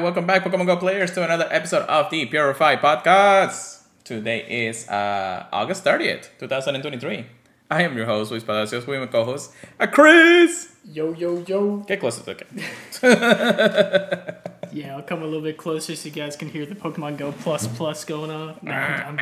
welcome back, Pokemon Go players, to another episode of the Purified podcast. Today is August 30th, 2023. I am your host, Luis Palacios, with my co-host, Chris. Yo, yo, yo. Get closer to the Yeah, I'll come a little bit closer so you guys can hear the Pokemon Go plus going on. No, I'm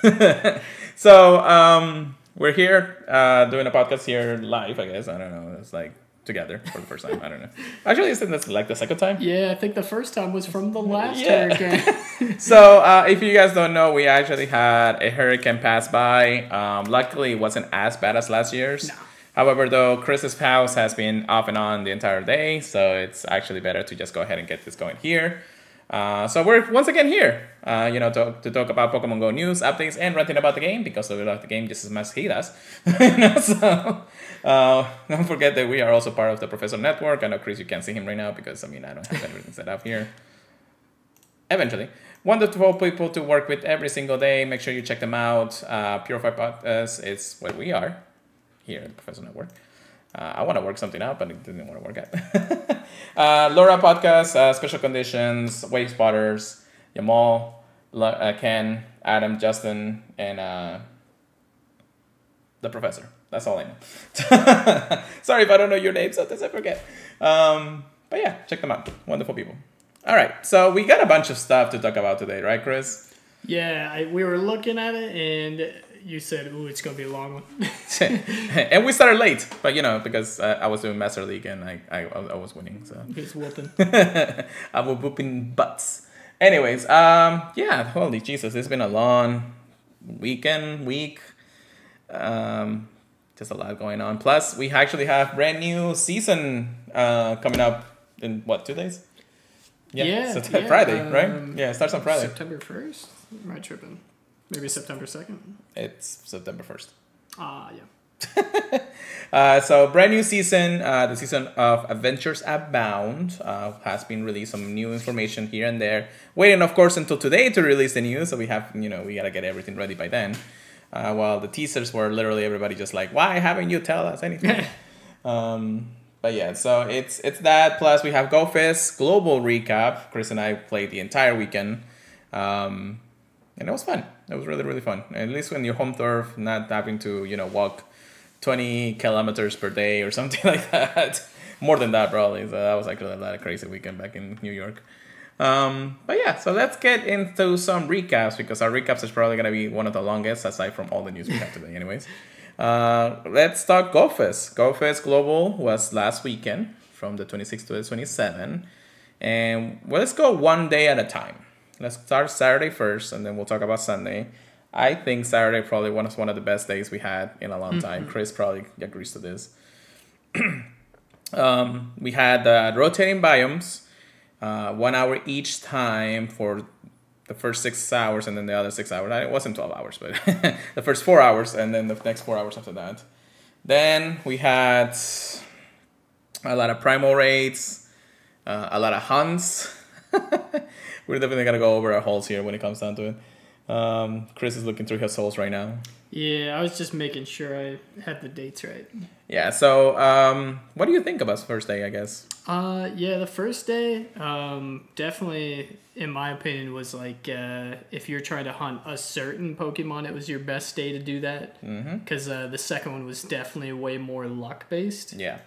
joking. So, we're here doing a podcast here live, I guess. I don't know. It's like together for the first time. I don't know. Actually, I think that's like the second time. Yeah, I think the first time was from the last hurricane. So, if you guys don't know, we actually had a hurricane pass by. Luckily, it wasn't as bad as last year's. No. However, though, Chris's house has been off and on the entire day, so it's actually better to just go ahead and get this going here. So we're once again here, to talk about Pokemon Go news, updates, and ranting about the game, because we love the game just as much as he does. So, don't forget that we are also part of the Professor Network. I know, Chris, you can't see him right now because, I don't have everything set up here. Eventually. Wonderful people to work with every single day. Make sure you check them out. Purified Podcast is what we are here at the Professor Network. I want to work something out, but it didn't want to work out. Laura Podcast, Special Conditions, Wave Spotters, Yamal, Ken, Adam, Justin, and the Professor. That's all I know. Sorry if I don't know your name, sometimes I forget. But yeah, check them out. Wonderful people. All right, so we got a bunch of stuff to talk about today, right, Chris? Yeah, we were looking at it, and you said, ooh, it's going to be a long one. And we started late, but because I was doing Master League and I was winning, so. He was whooping. I was whooping butts. Anyways, yeah, holy Jesus, it's been a long week. Just a lot going on. Plus, we actually have brand new season coming up in, 2 days? Yeah. Friday, right? Yeah, it starts on Friday. September 1st? Am I tripping? Maybe September 2nd? It's September 1st. Yeah. So brand new season, the season of Adventures ABOUND has been released. Some new information here and there. Waiting, of course, until today to release the news. So we have, we gotta get everything ready by then. While the teasers were literally everybody just like, why haven't you tell us anything? But yeah, so it's that. Plus we have GOFEST global recap. Chris and I played the entire weekend. And it was fun. It was really, really fun. At least when you're home turf, not having to, walk 20 kilometers per day or something like that. More than that, probably. So that was actually a lot of crazy weekend back in New York. But yeah, so let's get into some recaps, because our recaps is probably going to be one of the longest, aside from all the news we have today anyways. Let's start GOFEST. GOFEST Global was last weekend, from the 26th to the 27th. And let's go one day at a time. Let's start Saturday first, and then we'll talk about Sunday. I think Saturday probably was one of the best days we had in a long time. Chris probably agrees to this. We had rotating biomes, 1 hour each time for the first 6 hours, and then the other 6 hours. It wasn't 12 hours, but the first 4 hours, and then the next 4 hours after that. Then we had a lot of primal raids, a lot of hunts. We're definitely going to go over our holes here when it comes down to it. Chris is looking through his holes right now. Yeah, I was just making sure I had the dates right. Yeah, so what do you think about the first day, I guess? Yeah, the first day definitely, in my opinion, was like if you're trying to hunt a certain Pokemon, it was your best day to do that. Because the second one was definitely way more luck-based. Yeah.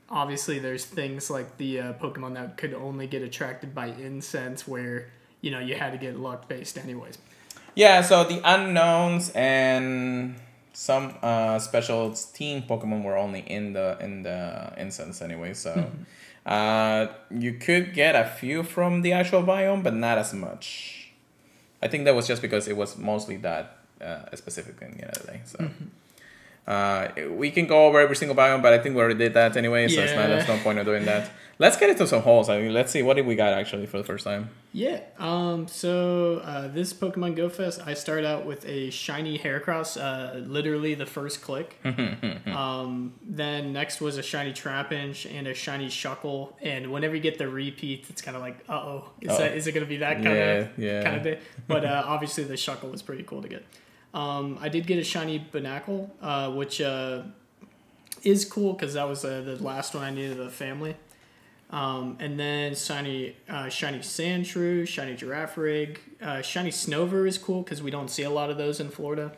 Obviously, there's things like the Pokemon that could only get attracted by incense, where, you had to get luck-based anyways. Yeah, so the unknowns and some special team Pokemon were only in the incense anyway, so you could get a few from the actual biome, but not as much. I think that was just because it was mostly that specific thing the other day, so... we can go over every single biome, but I think we already did that anyway, so there's no point of doing that. Let's get into some holes. Let's see, what did we got actually for the first time? Yeah, so this Pokemon Go Fest, I started out with a shiny Heracross, literally the first click. Then next was a shiny Trapinch and a shiny Shuckle, and whenever you get the repeat, it's kind of like, is it going to be that kind of day? But obviously the Shuckle was pretty cool to get. I did get a shiny Binacle, which is cool because that was the last one I needed of the family. And then shiny Sandshrew, shiny Girafarig, shiny Snover is cool because we don't see a lot of those in Florida.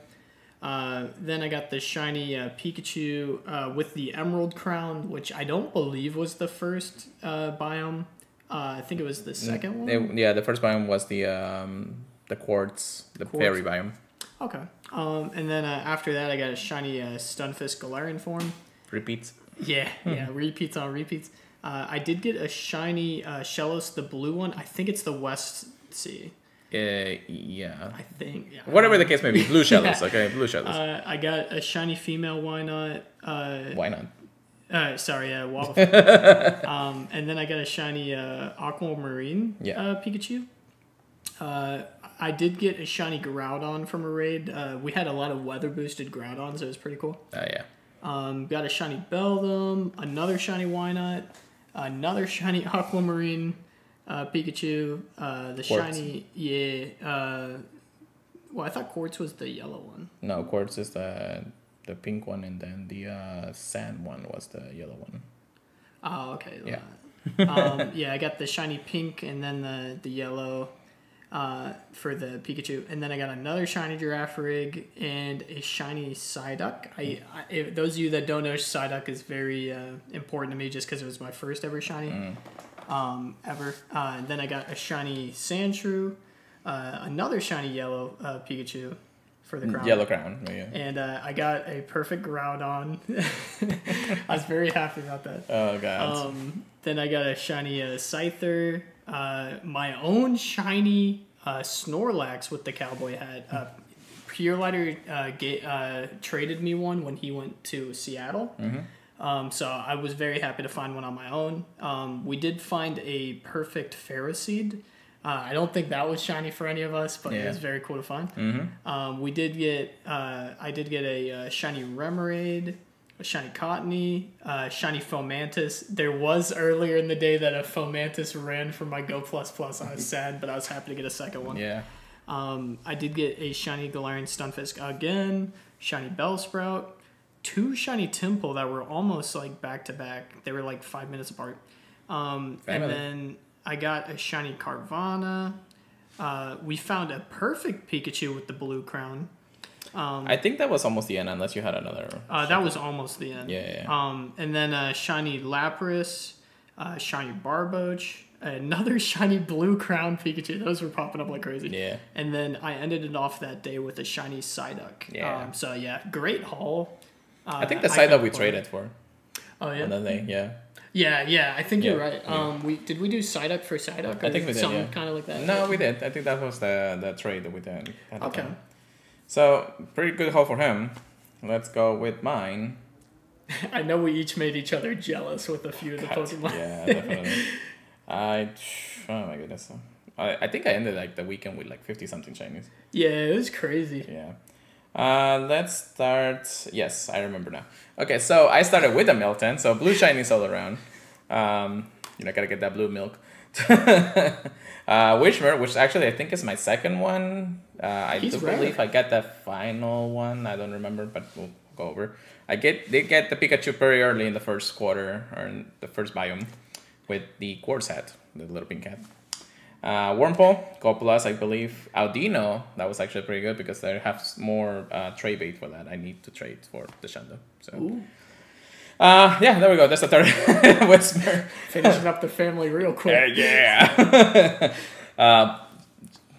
Then I got the shiny Pikachu with the Emerald Crown, which I don't believe was the first biome. I think it was the second one. The first biome was the quartz, the fairy biome. Okay. And then after that, I got a shiny Stunfisk Galarian form. Repeats. Yeah, repeats on repeats. I did get a shiny Shellos, the blue one. I think it's the West Sea. Yeah. I think. Yeah. Whatever the case may be. Blue Shellos, Yeah. okay? Blue Shellos. I got a shiny female Wynot. Why not? Waddle. And then I got a shiny Aquamarine Pikachu. I did get a shiny Groudon from a raid. We had a lot of weather boosted Groudons. It was pretty cool. Yeah. Got a shiny Beldum, another shiny Wynot, another shiny Aquamarine Pikachu, the Quartz. shiny, well, I thought Quartz was the yellow one. No, Quartz is the pink one, and then the sand one was the yellow one. Oh, okay. Yeah. I got the shiny pink and then the yellow for the Pikachu. And then I got another shiny Girafarig and a shiny Psyduck. Those of you that don't know, Psyduck is very important to me just because it was my first ever shiny ever. And then I got a shiny Sandshrew, another shiny yellow Pikachu for the crown. Yellow crown, yeah. And I got a perfect Groudon. I was very happy about that. Oh, God. Then I got a shiny Scyther, my own shiny Snorlax with the cowboy hat. Pure Lighter traded me one when he went to Seattle. So I was very happy to find one on my own. We did find a perfect Ferroseed. I don't think that was shiny for any of us, but it was very cool to find. We did get, I did get a shiny Remoraid, a shiny Cottony, shiny Fomantis. There was earlier in the day that a Fomantis ran from my Go++. I was sad, but I was happy to get a second one. Yeah. I did get a shiny Galarian Stunfisk again, shiny Bellsprout, two shiny Temple that were almost like back to back. They were like 5 minutes apart. And then I got a shiny Carvana. We found a perfect Pikachu with the blue crown. I think that was almost the end, unless you had another. That was almost the end. Yeah. And then shiny Lapras, shiny Barboach, another shiny blue crown Pikachu. Those were popping up like crazy. Yeah. And then I ended it off that day with a shiny Psyduck. Yeah. Great haul. I think the Psyduck we traded for. Oh, yeah? Another thing, yeah. Yeah, I think you're right. Did we do Psyduck for Psyduck? I think we did, something kind of like that? No, we did. I think that was the trade that we did. Okay. So, pretty good haul for him. Let's go with mine. I know we each made each other jealous with a few of the Pokemon. Yeah, definitely. Oh my goodness. I think I ended like the weekend with like 50-something shinies. Yeah, it was crazy. Yeah. Let's start. Yes, I remember now. Okay, so I started with a Milton, so blue shinies all around. Gotta get that blue milk. Wishmer, which actually I think is my second one. I do believe I got the final one. I don't remember, but we'll go over. Did get the Pikachu very early in the first quarter, or in the first biome, with the Quartz hat, the little pink hat. Wurmple, Go Plus, I believe. Audino, that was actually pretty good because they have more trade bait for that. I need to trade for the Shando. So, there we go. That's the third Whisper. Finishing up the family real quick.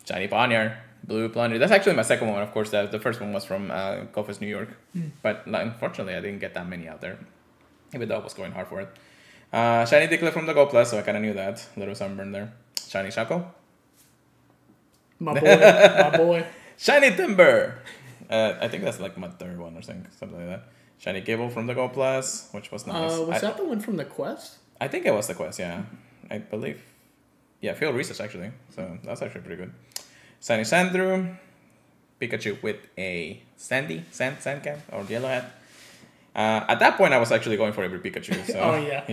Shiny Ponyard, Blue Plunder. That's actually my second one. Of course, the first one was from GOFEST New York. But unfortunately, I didn't get that many out there, even though I was going hard for it. Shiny Diglett from the Go Plus, so I kind of knew that. A little sunburn there. Shiny Shaco. My boy. Shiny Timber. I think that's like my third one or something like that. Shiny Gable from the Go Plus, which was nice. Was that the one from the Quest? I think it was the Quest, yeah. I believe. Yeah, field research actually. So that's actually pretty good. Shiny Sandrew. Pikachu with a sand can or yellow hat. At that point, I was actually going for every Pikachu. So, oh, yeah.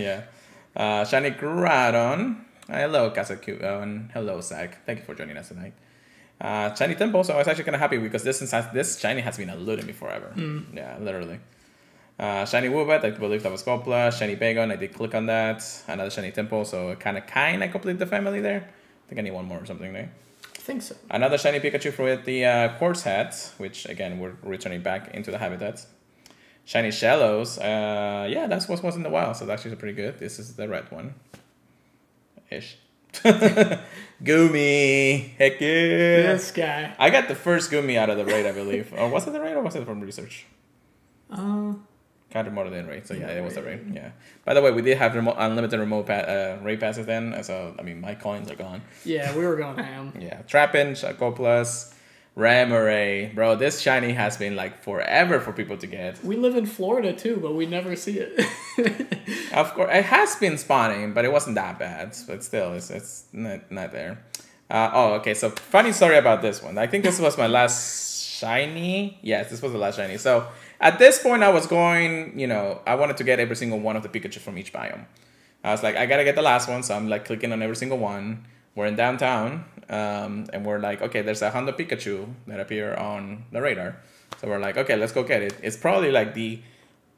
Yeah. Shiny Groudon. Hello, Kasaku. And hello, Zach. Thank you for joining us tonight. Shiny Temple. So I was actually kind of happy because this shiny has been eluding me forever. Yeah, literally. Shiny Woobat, I believe that was Gold Plus. Shiny Bagon, I did click on that. Another Shiny Temple, so I kind of complete the family there. I think I need one more or something there. I think so. Another Shiny Pikachu for the Quartz hat, which again, we're returning back into the habitat. Shiny Shallows, yeah, that's what was in the wild, so that's actually pretty good. This is the red one. Ish. Goomy, heck yeah. This guy. I got the first Goomy out of the raid, I believe. Or was it the raid or was it from research? Kind of more than raid, so yeah, it was the raid. Yeah. By the way, we did have unlimited remote raid passes then, so I mean my coins are gone. Yeah, we were going ham. Yeah, Trapinch, Gold Plus, Remoraid, bro. This shiny has been like forever for people to get. We live in Florida too, but we never see it. Of course, it has been spawning, but it wasn't that bad. But still, it's not there. Oh, okay. So funny story about this one. I think this was my last shiny. Yes, this was the last shiny. So at this point, I was going. You know, I wanted to get every single one of the Pikachu from each biome. I was like, I gotta get the last one, so I'm like clicking on every single one. We're in downtown, and we're like, okay, there's a Hondo Pikachu that appear on the radar. So we're like, okay, let's go get it. It's probably like the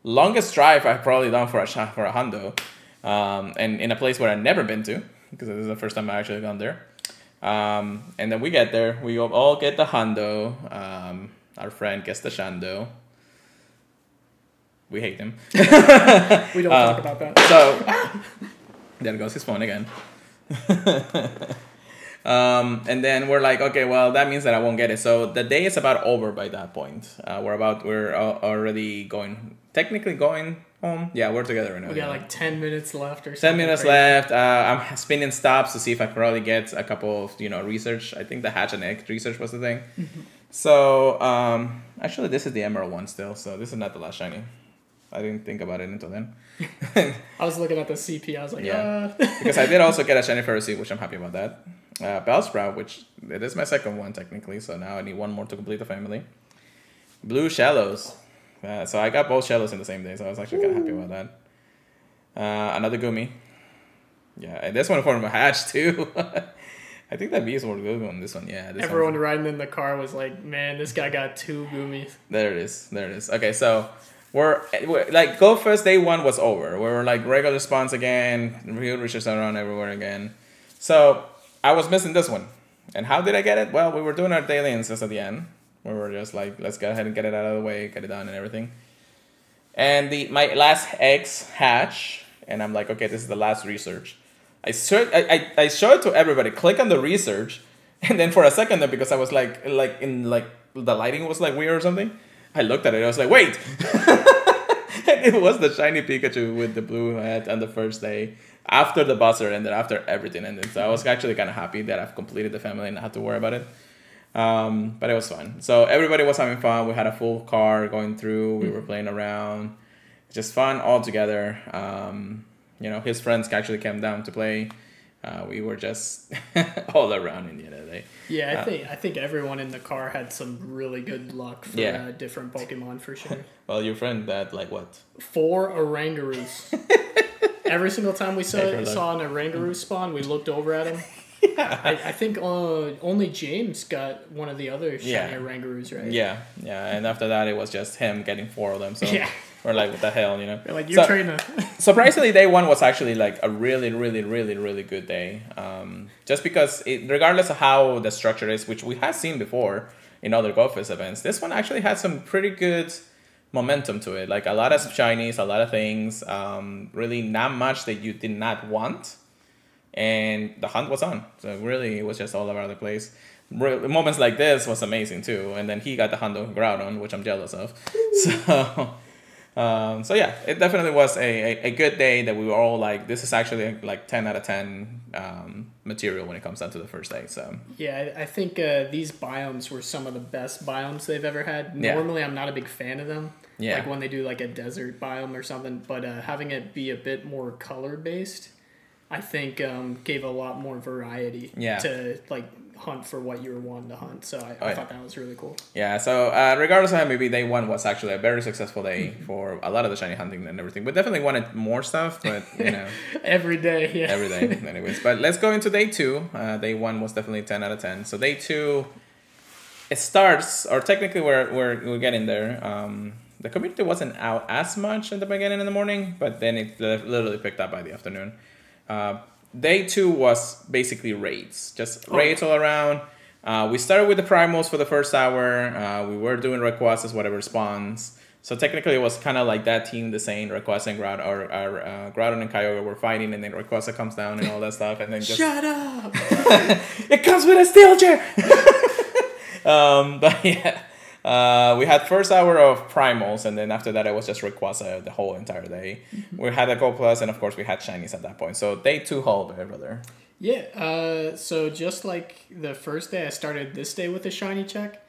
longest drive I've probably done for a Hondo, and in a place where I've never been to, because this is the first time I actually gone there. And then we get there, we all get the Hondo. Our friend gets the Shando. We hate him. We don't talk about that. So there goes his phone again. And then we're like, okay, well, that means that I won't get it. So the day is about over by that point. We're already technically going home. Yeah, we're together right now. We got like 10 minutes left or something. 10 minutes left. I'm spinning stops to see if I can probably get a couple of, research. I think the hatch and egg research was the thing. Mm-hmm. So, actually, this is the Emerald one still. So this is not the last shiny. I didn't think about it until then. I was looking at the CP. I was like, yeah. Because I did also get a shiny Ferroseed, which I'm happy about that. Bellsprout, which it is my second one technically. So now I need one more to complete the family. Blue Shallows. So I got both Shallows in the same day. So I was actually kind of happy about that. Another Goomy. Yeah, and this one from a hatch too. I think that Bees were good on this one. Yeah. Everyone riding in the car was like, man, this guy got 2 Goomies. There it is. Okay, so we're like GOFEST day 1 was over. We were like regular spawns again, real research around everywhere again. So I was missing this one. And how did I get it? Well, we were doing our daily instance at the end. We were just like, let's go ahead and get it out of the way, get it done and everything. And my last eggs hatch, and I'm like, okay, this is the last research. I showed it to everybody. Click on the research, and then for a second, then because I was like the lighting was like weird or something, I looked at it. I was like, wait, it was the shiny Pikachu with the blue hat on the first day after the buzzer ended, after everything ended. So I was actually kind of happy that I've completed the family and not have to worry about it. But it was fun. So everybody was having fun. We had a full car going through. We were playing around, just fun all together. His friends actually came down to play. We were just all around in the other day. Yeah, I think everyone in the car had some really good luck for different Pokemon for sure. Well, your friend had like what? 4 Orangaroos. Every single time we saw an Orangaroo spawn, we looked over at him. Yeah. I think only James got one of the other shiny Orangaroos, right? Yeah. And after that, it was just him getting 4 of them. So we're like, what the hell, We're like, you're trying to... Surprisingly, day 1 was actually like a really, really, really, really good day. Just because, regardless of how the structure is, which we have seen before in other GoFest events, this one actually had some pretty good momentum to it. Like a lot of shinies, a lot of things. Really not much that you did not want. And the hunt was on. So really, it was just all around the place. Moments like this was amazing too. And then he got the Hondo Groudon, which I'm jealous of. So yeah, it definitely was a good day that we were all like, this is actually like 10 out of 10 material when it comes down to the first day. So yeah, I think these biomes were some of the best biomes they've ever had. Normally, I'm not a big fan of them. Yeah. Like when they do like a desert biome or something, but having it be a bit more color based, I think gave a lot more variety to like hunt for what you were wanting to hunt. So I thought that was really cool. Yeah, so regardless of how maybe day 1 was actually a very successful day for a lot of the shiny hunting and everything. We definitely wanted more stuff, but every day, yeah. Every day, anyways. But let's go into day 2. Day 1 was definitely 10 out of 10. So day 2, it starts, or technically we're getting there. the community wasn't out as much at the beginning in the morning, but then it literally picked up by the afternoon. Day 2 was basically raids, just raids all around. We started with the primals for the first hour. We were doing Rayquazas, whatever spawns. So technically it was kind of like that team, the same Rayquaza and Groudon and Kyogre were fighting, and then Rayquaza comes down and all that stuff, and then just Shut up! It comes with a steel chair. But yeah, we had first hour of primals, and then after that it was just Rayquaza the whole entire day. We had a Gold Plus, and of course we had shinies at that point. So day 2 haul, brother. Yeah. So just like the first day, I started this day with a shiny check.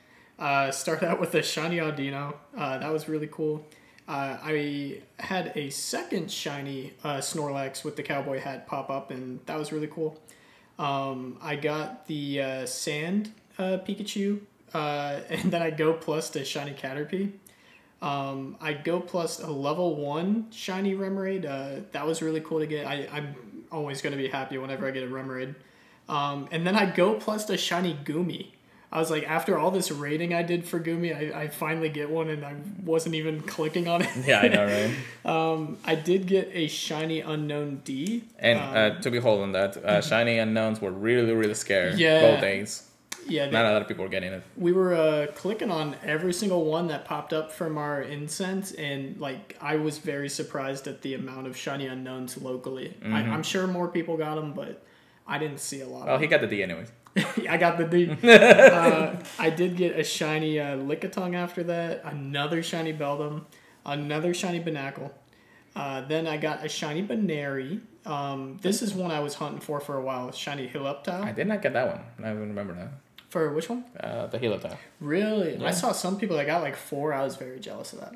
Started out with a shiny Audino. That was really cool. I had a second shiny Snorlax with the cowboy hat pop up, and that was really cool. I got the sand Pikachu, and then I Go Plus to shiny Caterpie. I Go Plus a level 1 shiny Remoraid. That was really cool to get. I'm always going to be happy whenever I get a Remoraid. And then I Go Plus to shiny Goomy. I was like, after all this raiding I did for Goomy, I finally get one, and I wasn't even clicking on it. Yeah, I know, right? I did get a shiny Unknown D. And to be hold on that, shiny unknowns were really, really scared both days. Yeah, not a lot of people were getting it. We were clicking on every single one that popped up from our incense, and like I was very surprised at the amount of shiny unknowns locally. I'm sure more people got them, but I didn't see a lot. Well, he got the D anyways. I got the D. I did get a shiny Lickitung after that, another shiny Beldum, another shiny Binacle. Then I got a shiny Baneri. This is one I was hunting for a while, shiny Helioptile. I did not get that one. I don't remember that. For which one? The Helioptile. Really? Yeah. I saw some people that got like 4. I was very jealous of that.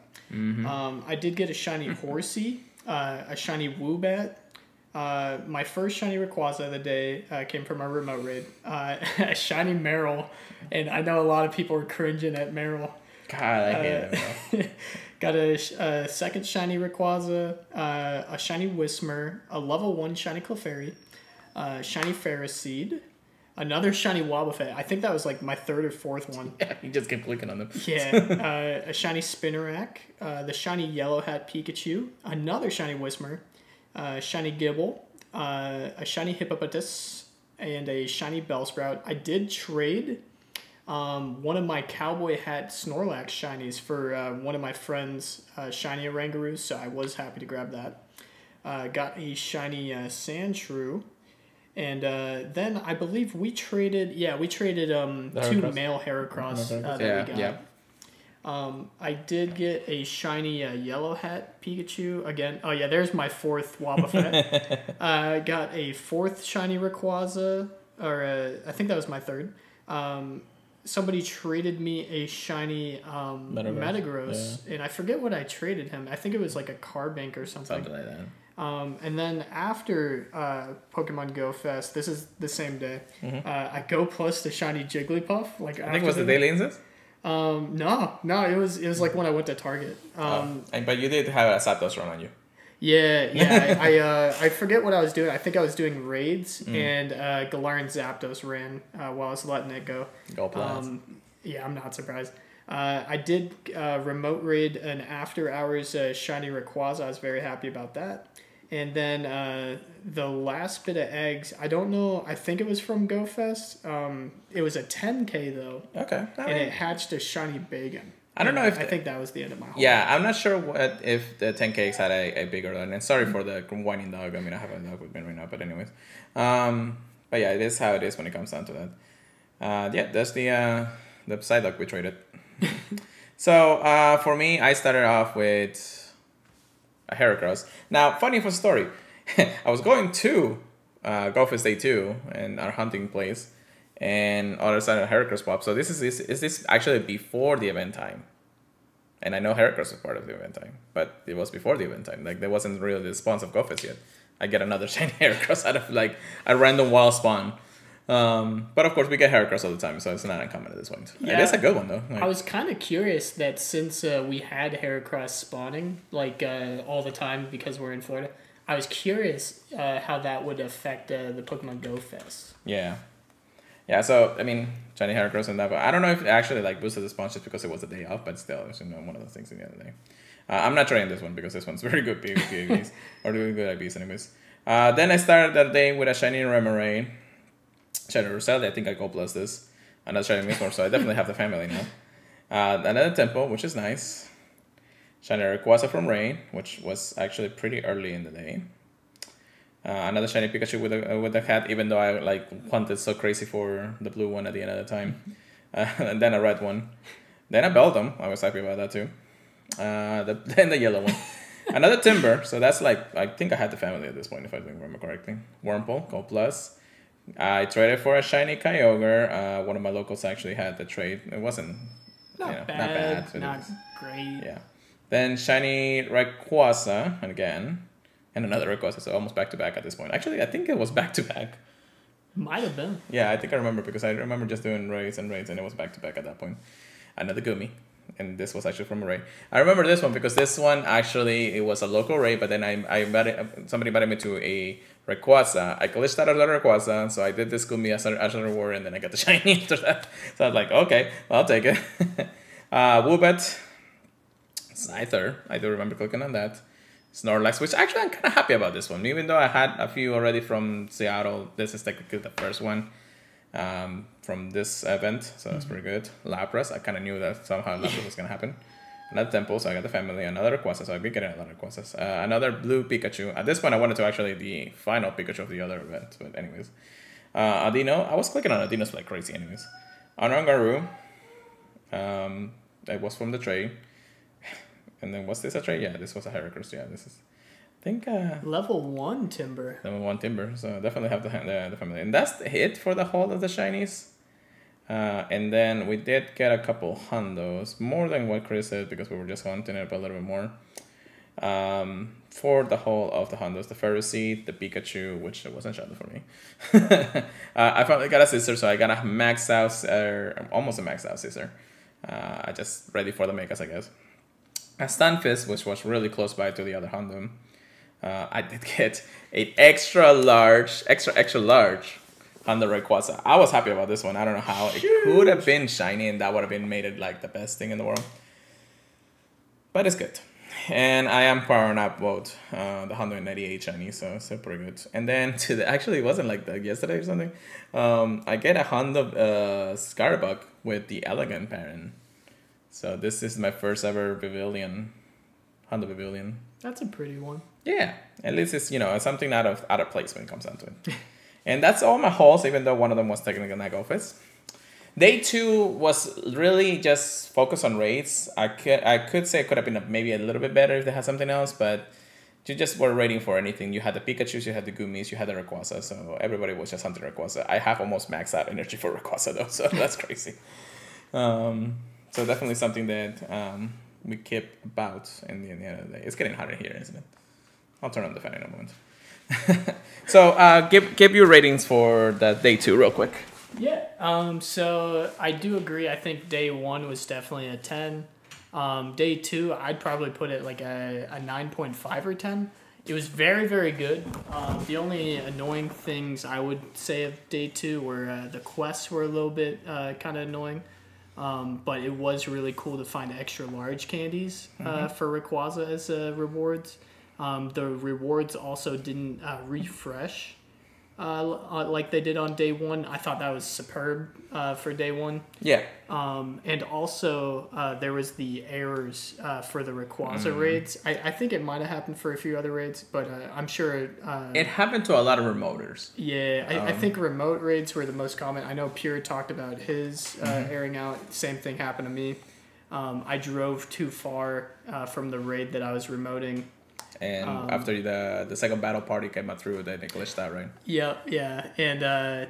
I did get a shiny Horsey, a shiny Woobat. My first shiny Rayquaza of the day came from our remote raid. A shiny Marill, and I know a lot of people are cringing at Marill. God, I hate it. Got a second shiny Rayquaza, a shiny Whismur, a level 1 shiny Clefairy, shiny Ferroseed, another shiny Wobbuffet. I think that was like my 3rd or 4th one. Yeah, you just keep clicking on them. Yeah, a shiny Spinarak, the shiny Yellow Hat Pikachu, another shiny Whismur, shiny Gibble, a shiny Hippopotas, and a shiny Bellsprout. I did trade one of my cowboy hat Snorlax shinies for one of my friends' shiny Orangaroos, so I was happy to grab that. Got a shiny Sandshrew, and then I believe we traded 2 male Heracross that we got. Yeah. I did get a shiny Yellow Hat Pikachu again. Oh yeah, there's my 4th Wobbuffet. I got a 4th shiny Rayquaza, or I think that was my 3rd. Somebody traded me a shiny Metagross, and I forget what I traded him. I think it was like a Carbank or something. Something like that. And then after Pokemon Go Fest, this is the same day. I Go Plus the shiny Jigglypuff. Like I think it was the daily instance. No, it was like when I went to Target. But you did have a Zapdos run on you. Yeah. I forget what I was doing. I think I was doing raids, and Galarian Zapdos ran while I was letting it go. Go Plus. Yeah, I'm not surprised. I did remote raid an after hours shiny Rayquaza. I was very happy about that. And then the last bit of eggs, I don't know, I think it was from GoFest. It was a 10K though. Okay. And it hatched a shiny Bacon. I don't know if... I think that was the end of my haul. Yeah, I'm not sure if the 10Ks had a bigger one. And sorry for the whining dog. I mean, I have a dog with me right now, but anyways. But yeah, it is how it is when it comes down to that. Yeah, that's the Psyduck we traded. So for me, I started off with a Heracross. Now, funny for story, I was going to GoFest Day 2 in our hunting place, and all of a sudden a Heracross popped. So is this actually before the event time? And I know Heracross was part of the event time, but it was before the event time. Like, there wasn't really the spawns of GoFest yet. I get another shiny Heracross out of like a random wild spawn. But of course we get Heracross all the time, so it's not uncommon at this point. Yeah. It is a good one though. Like, I was kind of curious that since we had Heracross spawning like all the time because we're in Florida, I was curious how that would affect the Pokemon Go Fest. Yeah, Yeah, so I mean, shiny Heracross and that, but I don't know if it actually like boosted the spawn just because it was a day off, but still, it's one of those things in the other day. I'm not trying this one because this one's very good PvPs, or doing good IVs anyways. Then I started that day with a shiny Remoraid, shiny Roselia. I think I Gold Plus this, another shiny Mistborn, so I definitely have the family now. Another Tempo, which is nice. Shiny Rayquaza from Rain, which was actually pretty early in the day. Another shiny Pikachu with a hat, even though I like wanted so crazy for the blue one at the end of the time. And then a red one. Then a Beldum. I was happy about that too. Then the yellow one. Another Timber. So that's like, I think I had the family at this point, if I remember correctly. Wurmple, Gold Plus. I traded for a shiny Kyogre. One of my locals actually had the trade. It wasn't not bad. Not great. Yeah. Then shiny Rayquaza again. And another Rayquaza, so almost back-to-back at this point. Actually, I think it was back-to-back. Might have been. Yeah, I think I remember because I remember just doing raids, and it was back-to-back at that point. Another Gumi, and this was actually from a raid. I remember this one because this one actually, it was a local raid, but then somebody invited me to a Rayquaza. I glitched out of the Rayquaza, so I did this Gumi as a reward, and then I got the shiny after that. So I was like, okay, I'll take it. Woobat, Scyther, I do remember clicking on that. Snorlax, which actually I'm kind of happy about this one. Even though I had a few already from Seattle, this is technically the first one from this event, so that's pretty good. Lapras, I kind of knew that somehow Lapras was going to happen. Another Temple, so I got the family. Another Rayquaza, so I've been getting a lot of Rayquazas. Another blue Pikachu. At this point, I wanted to actually the final Pikachu of the other event, but anyways. Adino, I was clicking on Adinos like crazy anyways. Anangaru, it was from the trade. And then was this a trade? Yeah, this was a Heracross. Yeah, this is, I think... level 1 Timber. Level 1 Timber. So definitely have the family. And that's it for the whole of the shinies. And then we did get a couple hundos. More than what Chris said because we were just hunting it up a little bit more. For the whole of the hundos. The Ferroseed, the Pikachu, which wasn't shadow for me. I finally got a Scissor, so I got a max out, almost a max out Scissor. I just ready for the megas, I guess. A Stunfisk, which was really close by to the other Houndoom. I did get an extra large Hondo Rayquaza. I was happy about this one. I don't know how. It could have been shiny and that would have been made it like the best thing in the world. But it's good. And I am powering up both the Hondo and 98 shiny, so pretty good. And then actually it wasn't like that yesterday or something. I get a Hondo Scarabug with the Elegant parent. So this is my first ever Pavilion, Hondo Pavilion. That's a pretty one. Yeah, at least it's something out of place when it comes down to it. And that's all my hauls, even though one of them was technically not GOFEST. Day 2 was really just focused on raids. I could say it could have been maybe a little bit better if they had something else, but you just were raiding for anything. You had the Pikachus, you had the Gumis, you had the Rayquaza, so everybody was just hunting Rayquaza. I have almost maxed out energy for Rayquaza though, so that's crazy. So definitely something that we keep about in the end of the day. It's getting harder here, isn't it? I'll turn on the fan in a moment. So give your ratings for that day 2 real quick. Yeah. So I do agree. I think day 1 was definitely a 10. Day 2, I'd probably put it like a 9.5 or 10. It was very, very good. The only annoying things I would say of day 2 were the quests were a little bit kind of annoying. But it was really cool to find extra large candies for Rayquaza as rewards. The rewards also didn't refresh like they did on day 1. I thought that was superb for day 1. Yeah. And also there was the errors for the Rayquaza raids. I think it might have happened for a few other raids, but I'm sure... it happened to a lot of remoters. Yeah, I think remote raids were the most common. I know Pure talked about his airing out. Same thing happened to me. I drove too far from the raid that I was remoting. And after the second battle party came out through, they glitched out, right? Yeah. And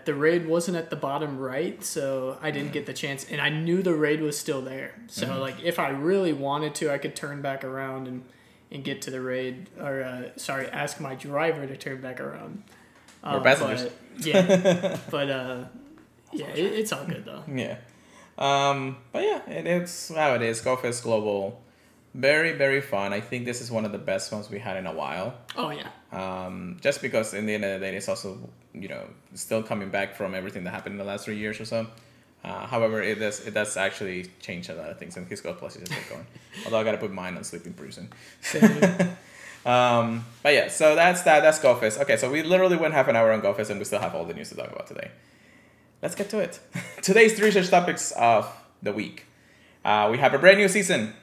the raid wasn't at the bottom right, so I didn't get the chance. And I knew the raid was still there. So, like, if I really wanted to, I could turn back around and get to the raid. Or, ask my driver to turn back around. Or passengers. It's all good, though. Yeah. But yeah, it's how it is. GOFEST Global Very, very fun. I think this is one of the best ones we had in a while. Oh, yeah. Just because in the end of the day, it's also, still coming back from everything that happened in the last 3 years or so. However, it does actually change a lot of things, and his Gold Plus is just going. Although I gotta put mine on sleeping pretty soon. But yeah, so that's that. That's GoFest. Okay, so we literally went half an hour on GoFest, and we still have all the news to talk about today. Let's get to it. Today's 3 research topics of the week. We have a brand new season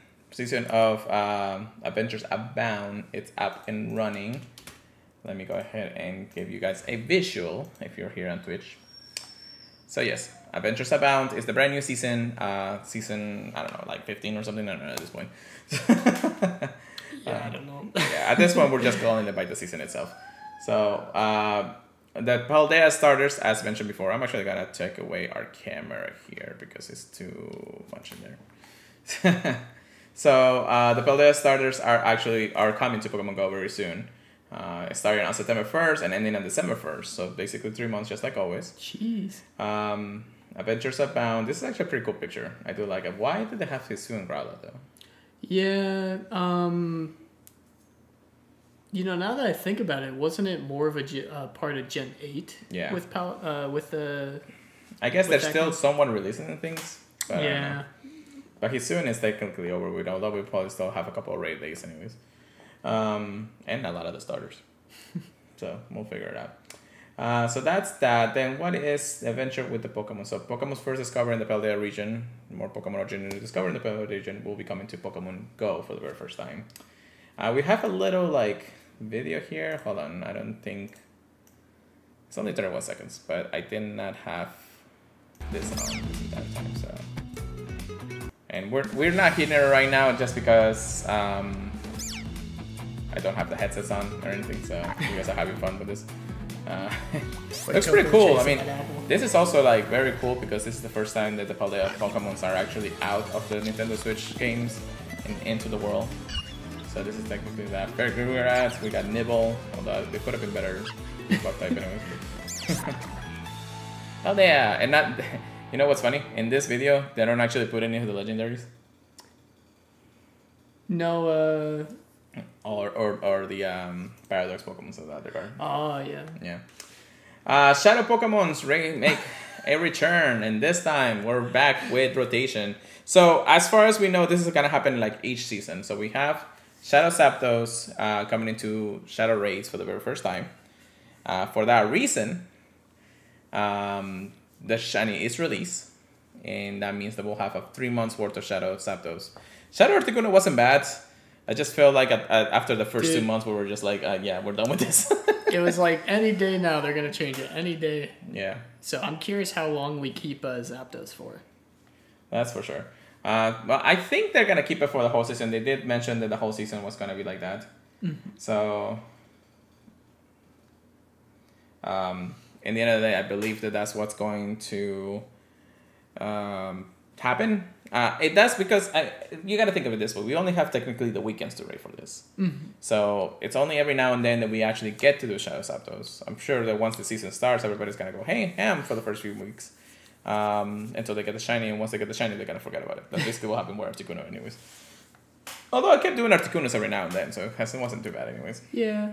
of Adventures Abound. It's up and running. Let me go ahead and give you guys a visual if you're here on Twitch. So yes, Adventures Abound is the brand new season. Season, I don't know, like 15 or something. I don't know at this point. I don't know. Yeah, at this point, we're just calling it by the season itself. So the Paldea starters, as mentioned before, I'm actually gonna take away our camera here because it's too much in there. So the Paldea starters are coming to Pokemon Go very soon. Starting on September 1st and ending on December 1st. So basically 3 months, just like always. Jeez. Adventures Abound. This is actually a pretty cool picture. I do like it. Why did they have Hisu and Growlithe though? Yeah. Now that I think about it, wasn't it more of a part of Gen 8? Yeah. With the. I guess there's still someone releasing things. But yeah. But Hisu is technically over with, although we probably still have a couple of raid days anyways. And a lot of the starters. So we'll figure it out. So that's that. Then what is the adventure with the Pokemon? So Pokemon's first discovered in the Paldea region. More Pokemon originally discovered in the Paldea region will be coming to Pokemon Go for the very first time. We have a little video here. Hold on, I don't think it's only 31 seconds, but I did not have this on that time. So, and we're not hitting it right now just because I don't have the headsets on or anything, so you guys are having fun with this. Looks pretty cool. I mean, this is also very cool because this is the first time that the Paldea Pokemons are actually out of the Nintendo Switch games and into the world. So this is technically that. Very good we're at. We got Nibble, although they could have been better buff type anyways. Paldea, and not. You know what's funny? In this video, they don't actually put any of the legendaries. No. Or the Paradox Pokemon of that regard. Oh, yeah. Yeah. Shadow Pokemons make a return, and this time we're back with rotation. So as far as we know, this is gonna happen each season. So we have Shadow Zapdos coming into Shadow Raids for the very first time. For that reason, the Shiny is released, and that means that we'll have 3 months worth of Shadow Zapdos. Shadow Articuno wasn't bad. I just felt like after the first 2 months, we were just yeah, we're done with this. It was any day now they're going to change it. Any day. Yeah. So I'm curious how long we keep Zapdos for. That's for sure. Well, I think they're going to keep it for the whole season. They did mention that the whole season was going to be like that. Mm-hmm. So, in the end of the day, I believe that that's what's going to happen. It does because you got to think of it this way. We only have technically the weekends to raid for this. Mm-hmm. So it's only every now and then that we actually get to do Shadow Zapdos. I'm sure that once the season starts, everybody's going to go, hey, ham for the first few weeks until they get the shiny. And once they get the shiny, they're going to forget about it. That's basically what happened with Articuno anyways. Although I kept doing Articunos every now and then, so it wasn't too bad anyways. Yeah.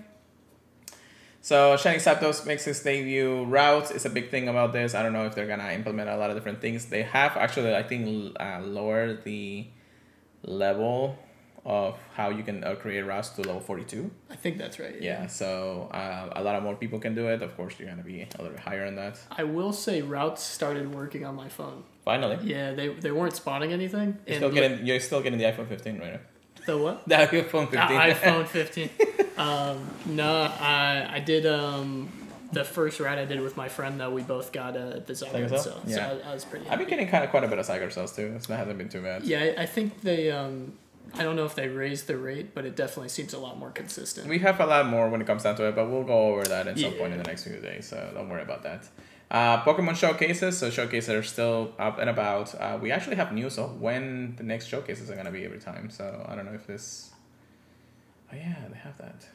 So Shiny Zapdos makes his debut. Routes is a big thing about this. I don't know if they're gonna implement a lot of different things. They have actually, I think, lowered the level of how you can create routes to level 42. I think that's right. Yeah. So a lot of more people can do it. Of course, you're gonna be a little bit higher on that. I will say routes started working on my phone. Finally. Yeah, they weren't spotting anything. You're still getting the iPhone 15 right now. The what? The iPhone 15. iPhone 15. No, I did the first route I did with my friend though. We both got the Zygarde cell, yeah. So I was pretty happy. I've been getting quite a bit of Zygarde cells too. That hasn't been too bad. Yeah, I think they I don't know if they raised the rate, but it definitely seems a lot more consistent. We have a lot more when it comes down to it, but we'll go over that at some point in the next few days, so don't worry about that. Pokemon showcases, so showcases are still up and about. We actually have news of when the next showcases are going to be every time, so I don't know if this... Oh yeah, they have that.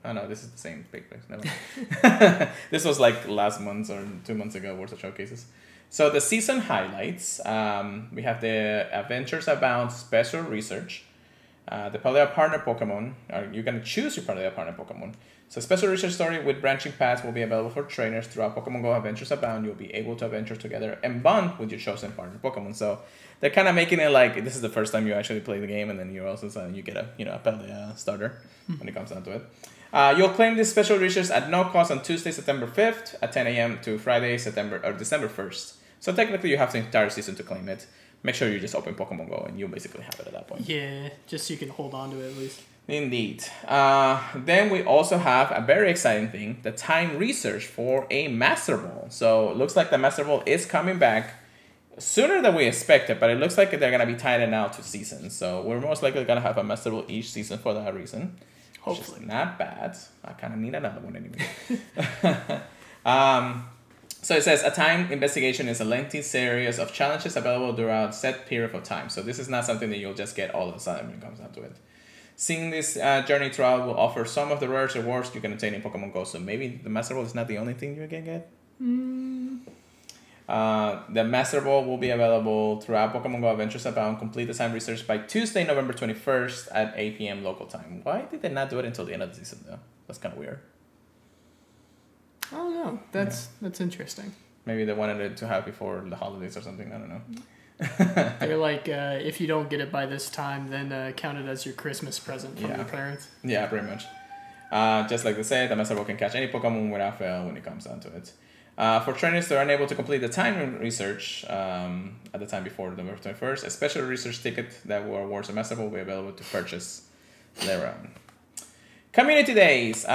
Oh no, this is the same big place. Never mind. This was last month or 2 months ago worth of showcases. So the season highlights, we have the Adventures Abound Special Research. The Paldea partner Pokemon, you're going to choose your Paldea partner Pokemon. So special research story with branching paths will be available for trainers throughout Pokemon Go Adventures Abound. You'll be able to adventure together and bond with your chosen partner Pokemon. So they're kind of making it like this is the first time you actually play the game, and then you also you get a a Paldea starter when it comes down to it. You'll claim this special research at no cost on Tuesday, September 5th at 10 a.m. to Friday, December 1st. So technically you have the entire season to claim it. Make sure you just open Pokemon Go and you'll basically have it at that point. Yeah, just so you can hold on to it at least. Indeed. Then we also have a very exciting thing, the time research for a Master Ball. So it looks like the Master Ball is coming back sooner than we expected, but it looks like they're going to be tied it out to seasons. So we're most likely going to have a Master Ball each season for that reason. Hopefully. Which is not bad. I kind of need another one anyway. So it says, a time investigation is a lengthy series of challenges available throughout set period of time. So this is not something that you'll just get all of a sudden when it comes down to it. Seeing this journey throughout will offer some of the rarest rewards you can obtain in Pokemon Go. So maybe the Master Ball is not the only thing you can get. The Master Ball will be available throughout Pokemon Go Adventures Abound. Complete the time research by Tuesday, November 21st at 8 p.m. local time. Why did they not do it until the end of the season, though? That's kind of weird. I don't know. That's interesting. Maybe they wanted it to have before the holidays or something. I don't know. They're like, if you don't get it by this time, then count it as your Christmas present from your parents. Yeah, pretty much. Just like they said, the Master Ball can catch any Pokemon without fail when it comes down to it. For trainers that are unable to complete the time research at the time before November 21st, a special research ticket that will awards a Master Ball will be available to purchase later on. Community Days.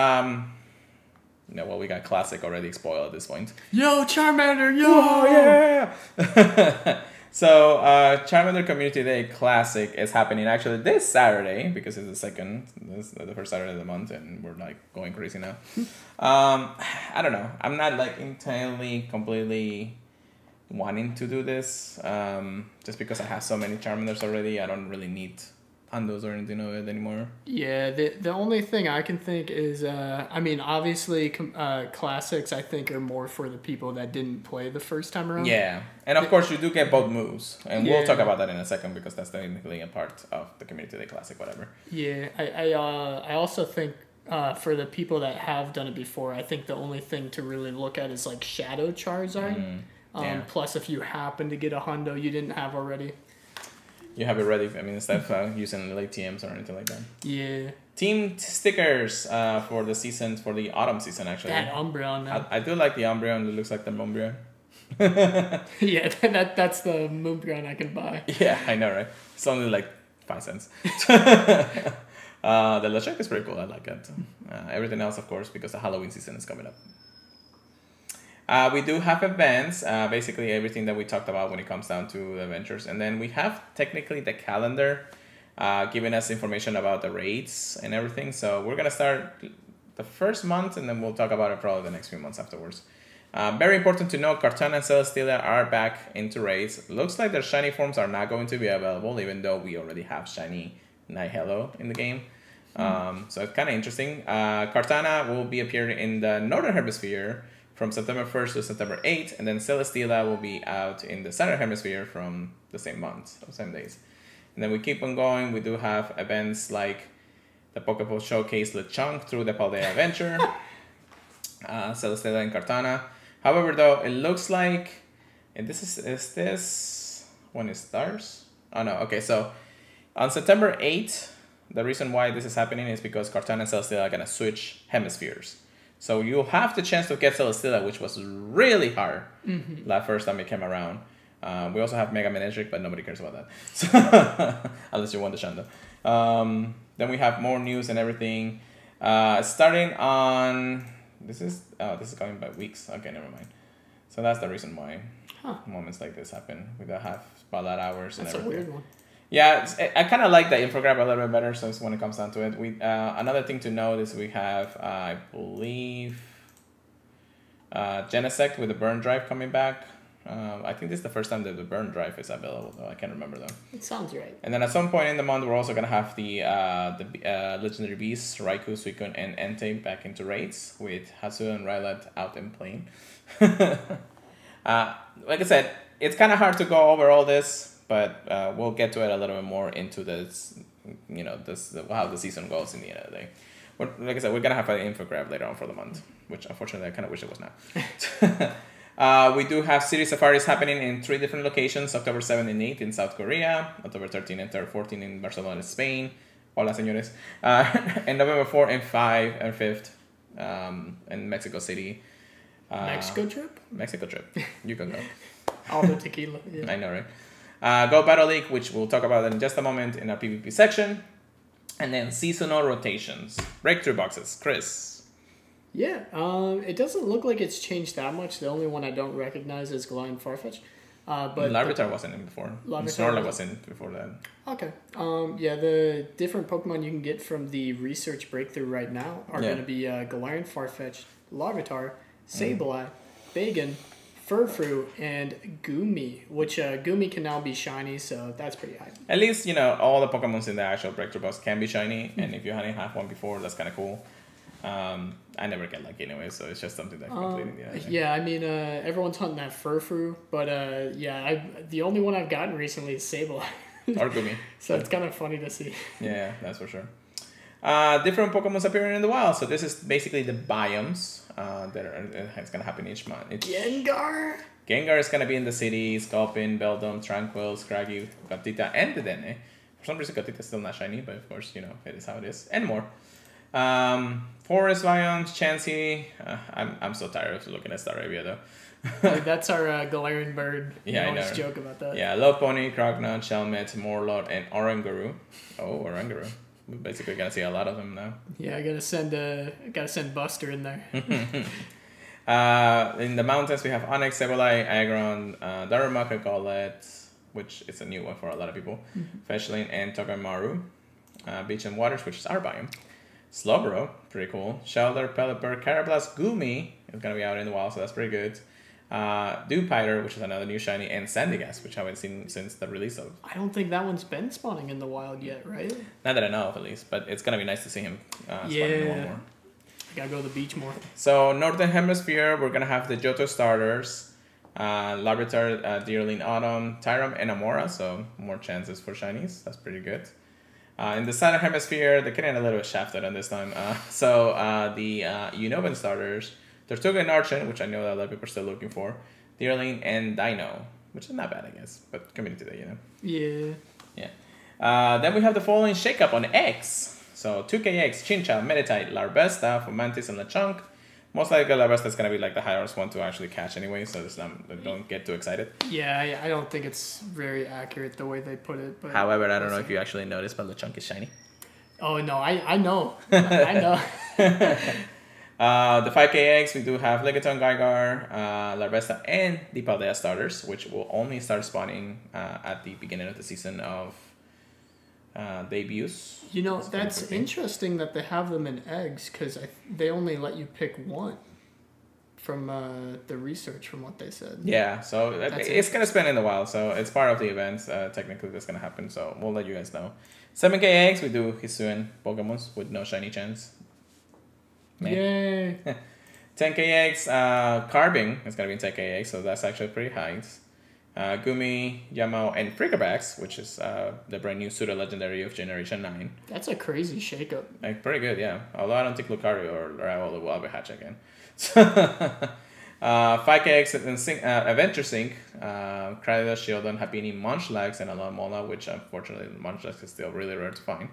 Well, we got Classic already spoiled at this point. Yo, Charmander, yo! Oh, yeah! So, Charmander Community Day Classic is happening actually this Saturday, because it's the first Saturday of the month, and we're like going crazy now. I don't know. I'm not like entirely, completely wanting to do this. Just because I have so many Charmanders already, I don't really need Hundos or anything of it anymore. Yeah, the only thing I can think is, I mean, obviously, classics I think are more for the people that didn't play the first time around. Yeah, and of course you do get both moves, and we'll talk about that in a second because that's technically a part of the Community Day Classic, whatever. Yeah, I also think for the people that have done it before, I think the only thing to really look at is like Shadow Charizard. Plus, if you happen to get a Hundo you didn't have already. You have it ready. I mean, instead of using late TMs or anything like that. Yeah. Team stickers for the season, for the autumn season, actually. That Umbreon, man. I do like the Umbreon. It looks like the Moonbreon. Yeah, that's the Moonbreon I can buy. Yeah, I know, right? It's only like 5 cents. The Lechonk is pretty cool. I like it. Everything else, of course, because the Halloween season is coming up. We do have events, basically everything that we talked about when it comes down to the adventures. And then we have technically the calendar giving us information about the raids and everything. So we're going to start the first month, and then we'll talk about it probably the next few months afterwards. Very important to note, Kartana and Celesteela are back into raids. Looks like their shiny forms are not going to be available, even though we already have shiny Nihilego in the game. So it's kind of interesting. Kartana will be appearing in the Northern Hemisphere from September 1st to September 8th, and then Celesteela will be out in the Southern Hemisphere from the same month, or same days. And then we keep on going. We do have events like the Pokeball Showcase Lechonk through the Paldea Adventure, Celesteela and Kartana. However, though, it looks like, and is this when it starts? Oh no, okay, so on September 8th, the reason why this is happening is because Kartana and Celesteela are going to switch hemispheres. So you'll have the chance to get Celesteela, which was really hard that first time it came around. We also have Mega Manectric, but nobody cares about that. So unless you want the Shanda. Then we have more news and everything. Starting on... This is going by weeks. Okay, never mind. So that's the reason why moments like this happen. We don't have spotlight hours and everything. That's a weird one. Yeah, I kind of like the infographic a little bit better, so it's when it comes down to it. We another thing to note is we have, I believe, Genesect with the Burn Drive coming back. I think this is the first time that the Burn Drive is available, though. I can't remember, though. It sounds right. And then at some point in the month, we're also going to have the Legendary Beasts, Raikou, Suicune, and Entei back into raids, with Hatsu and Rylett out and playing. Like I said, it's kind of hard to go over all this, but we'll get to it a little bit more into this you know, how the season goes in the end of the day. But like I said, we're gonna have an infographic later on for the month, which unfortunately I kind of wish it was now. We do have city safaris happening in 3 different locations: October 7th and 8th in South Korea, October 13th and 14th in Barcelona, Spain. Hola, señores. And November 4th and 5th and 5th in Mexico City. Mexico trip? Mexico trip. You can go. All the tequila. Yeah. I know, right? Go Battle League, which we'll talk about in just a moment in our PvP section. And then seasonal rotations. Breakthrough boxes. Chris. Yeah, it doesn't look like it's changed that much. The only one I don't recognize is Galarian Farfetch. But Larvitar wasn't in before. Snorlax wasn't before that. Okay. Yeah, the different Pokemon you can get from the research breakthrough right now are going to be Galarian Farfetch, Larvitar, Sableye, Bagon, Furfrou, and Goomy, which Goomy can now be shiny, so that's pretty high. At least, you know, all the Pokemon in the actual breakthrough box can be shiny, and if you only have one before, that's kind of cool. I never get lucky anyway, so it's just something that completing the Yeah, I mean, everyone's hunting that Furfrou, but yeah, the only one I've gotten recently is Sableye. Or Goomy. So it's kind of funny to see. Yeah, that's for sure. Different Pokemon appearing in the wild. So this is basically the biomes it's going to happen each month. Gengar! Gengar is going to be in the city. Sculpin, Beldum, Tranquil, Scraggy, Gatita, and Dedenne. For some reason, Gatita is still not shiny, but of course, you know, it is how it is. And more. Forest biomes, Chansey. I'm so tired of looking at Staravia though. Like, that's our Galarian bird. Yeah, I always always joke about that. Yeah, Lopunny, Croagnon, Shelmet, Morlot, and Oranguru. Oh, Oranguru. We're basically gonna see a lot of them now. Yeah, I gotta send Buster in there. In the mountains we have Onix, Sableye, Aggron, Darumaka, Golett, which is a new one for a lot of people. Fetchling and Togamaru. Beach and Waters, which is our biome. Slowbro, pretty cool. Shelter, Pelipper, Carablast, Goomy is gonna be out in the wild, so that's pretty good. Dewpider, which is another new shiny, and Sandygast, which I haven't seen since the release of. I don't think that one's been spawning in the wild yet, right? Not that I know of, at least, but it's gonna be nice to see him spawning in one more. I gotta go to the beach more. So Northern Hemisphere, we're gonna have the Johto starters, Larvitar, Deerling Autumn, Tyrum, and Amora, so more chances for shinies. That's pretty good. In the Southern Hemisphere, they're getting a little bit shafted on this time. The Unova starters, Tortuga and Archon, which I know that a lot of people are still looking for, Deerling, and Dino, which is not bad, I guess, but community day, you know. Yeah. Yeah. Then we have the following shakeup on X. So 2KX, Chincha, Meditite, Larvesta, Fomantis, and Lechonk. Most likely Larvesta is going to be like the highest one to actually catch anyway, so don't get too excited. Yeah, I don't think it's very accurate the way they put it. But however, I don't know if you actually noticed, but Lechonk is shiny. Oh, no, I know. I know. The 5KX, we do have Legaton, Gygar, Larvesta, and the Paldea starters, which will only start spawning at the beginning of the season of debuts. You know, that's interesting that they have them in eggs, because they only let you pick one from the research, from what they said. Yeah, so it's going to spin in the wild, so it's part of the event. Technically, that's going to happen, so we'll let you guys know. 7KX, we do Hisuian Pokemons with no shiny chance. Man. Yay! 10KX, Carbing is going to be in 10KX, so that's actually pretty high. Gumi, Yamo, and Frickerbax, which is the brand new pseudo-legendary of Generation 9. That's a crazy shakeup. Pretty good, yeah. Although I don't think Lucario or Raul will ever hatch again. 5KX and Adventure Sync, Cryoda, Shieldon, Happiny, Munchlax, and Alomola, which unfortunately Munchlax is still really rare to find,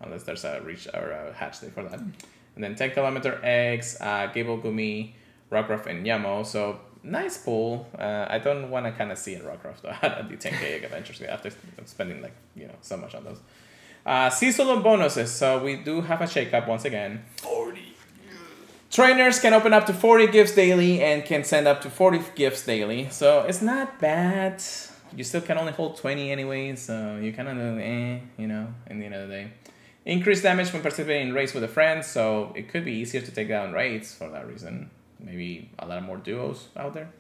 unless there's a reach or a hatch day for that. And then 10km eggs, Gable, Gumi, Rockruff, and Yamo. So nice pool. I don't want to kind of see a Rockruff though at the 10k egg eventually after spending so much on those. Seasonal bonuses. So we do have a shakeup once again. 40. Trainers can open up to 40 gifts daily and can send up to 40 gifts daily. So it's not bad. You still can only hold 20 anyway, so you kind of in the end of the day. Increased damage when participating in raids with a friend, so it could be easier to take down raids for that reason. Maybe a lot more duos out there.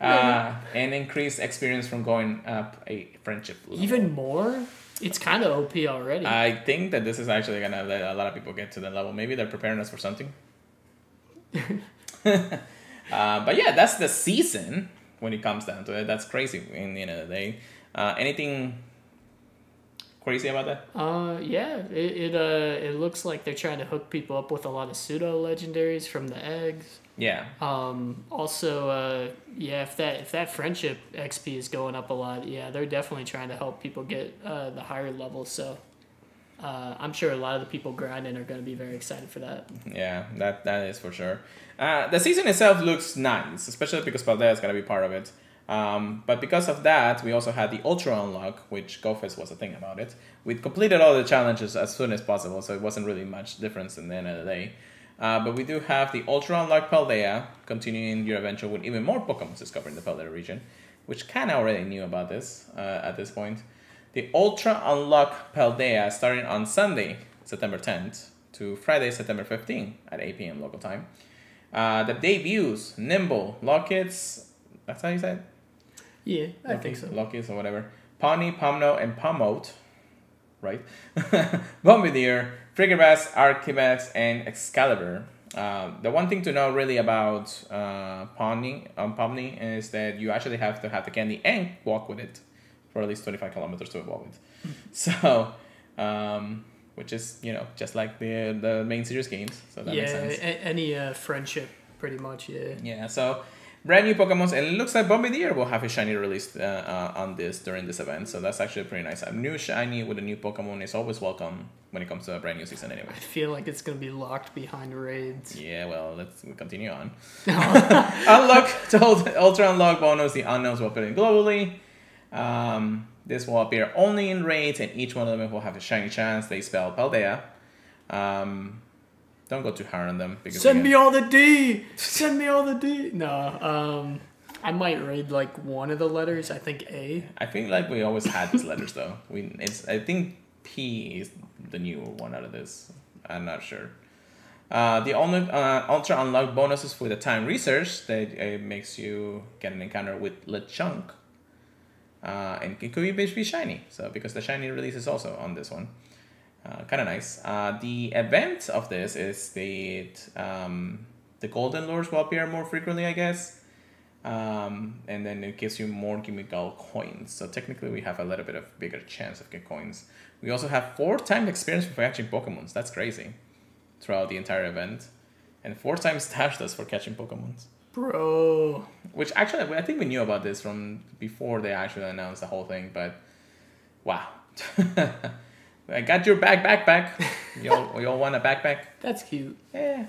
And increased experience from going up a friendship level. Even more? It's kind of OP already. I think that this is actually going to let a lot of people get to that level. Maybe they're preparing us for something. But yeah, that's the season when it comes down to it. That's crazy in the end of the day. Anything crazy about that? Yeah. It looks like they're trying to hook people up with a lot of pseudo legendaries from the eggs. Yeah. Also, yeah, if that friendship XP is going up a lot, yeah, they're definitely trying to help people get the higher levels. So, I'm sure a lot of the people grinding are going to be very excited for that. Yeah, that is for sure. The season itself looks nice, especially because Paldea is going to be part of it. But because of that, we also had the Ultra Unlock, which GoFest was a thing about it. We completed all the challenges as soon as possible, so it wasn't really much difference in the end of the day. But we do have the Ultra Unlock Paldea, continuing your adventure with even more Pokemon discovered in the Paldea region, which kind of already knew about this at this point. The Ultra Unlock Paldea starting on Sunday, September 10th, to Friday, September 15th at 8 p.m. local time. The debuts, Nimble, Lockets, that's how you say it? Yeah, I think so. Lockets or whatever. Pawnee, Pomno, and Pomote, right? Bombardier, Friggerbass, Archibas, and Excalibur. The one thing to know really about Pomni is that you actually have to have the candy and walk with it for at least 25 kilometers to evolve it. So, which is, just like the main series games. So that makes sense. Any friendship, pretty much, yeah. Yeah, so brand new Pokemon, and it looks like Bombardier will have a shiny released on this during this event. So that's actually pretty nice. A new shiny with a new Pokemon is always welcome when it comes to a brand new season anyway. I feel like it's going to be locked behind raids. Yeah, well, let's continue on. Unlock, Ultra Unlock bonus, the unknowns will appear globally. This will appear only in raids, and each one of them will have a shiny chance. They spell Paldea. Don't go too hard on them. Because Send me all the D! Send me all the D! No, I might raid like one of the letters. I think A. I think like we always had these letters though. I think P is the new one out of this. I'm not sure. The only Ultra Unlock bonuses for the time research that makes you get an encounter with Lechonk. And it could be shiny. So because the shiny release is also on this one. Kind of nice. The event of this is the golden lures will appear more frequently, I guess. And then it gives you more Gimmighoul coins. So technically we have a little bit of bigger chance of get coins. We also have 4 times experience for catching Pokemons. That's crazy. Throughout the entire event. And 4 times dash dust for catching Pokemons. Bro. Which actually, I think we knew about this from before they actually announced the whole thing, but wow. I got your backpack. You all want a backpack? That's cute. Yeah.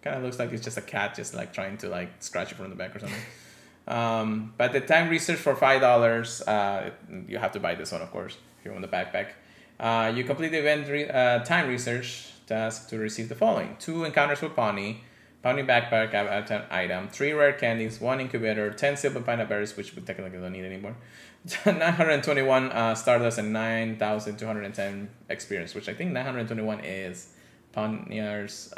Kind of looks like it's just a cat just like trying to like scratch you from the back or something. But the time research for $5, you have to buy this one, of course, if you want the backpack. You complete the event time research task to receive the following: 2 encounters with Pawnee backpack item, 3 rare candies, 1 incubator, 10 silver pineapple berries, which we technically don't need anymore, 921 Stardust, and 9,210 experience, which I think 921 is Pawnee's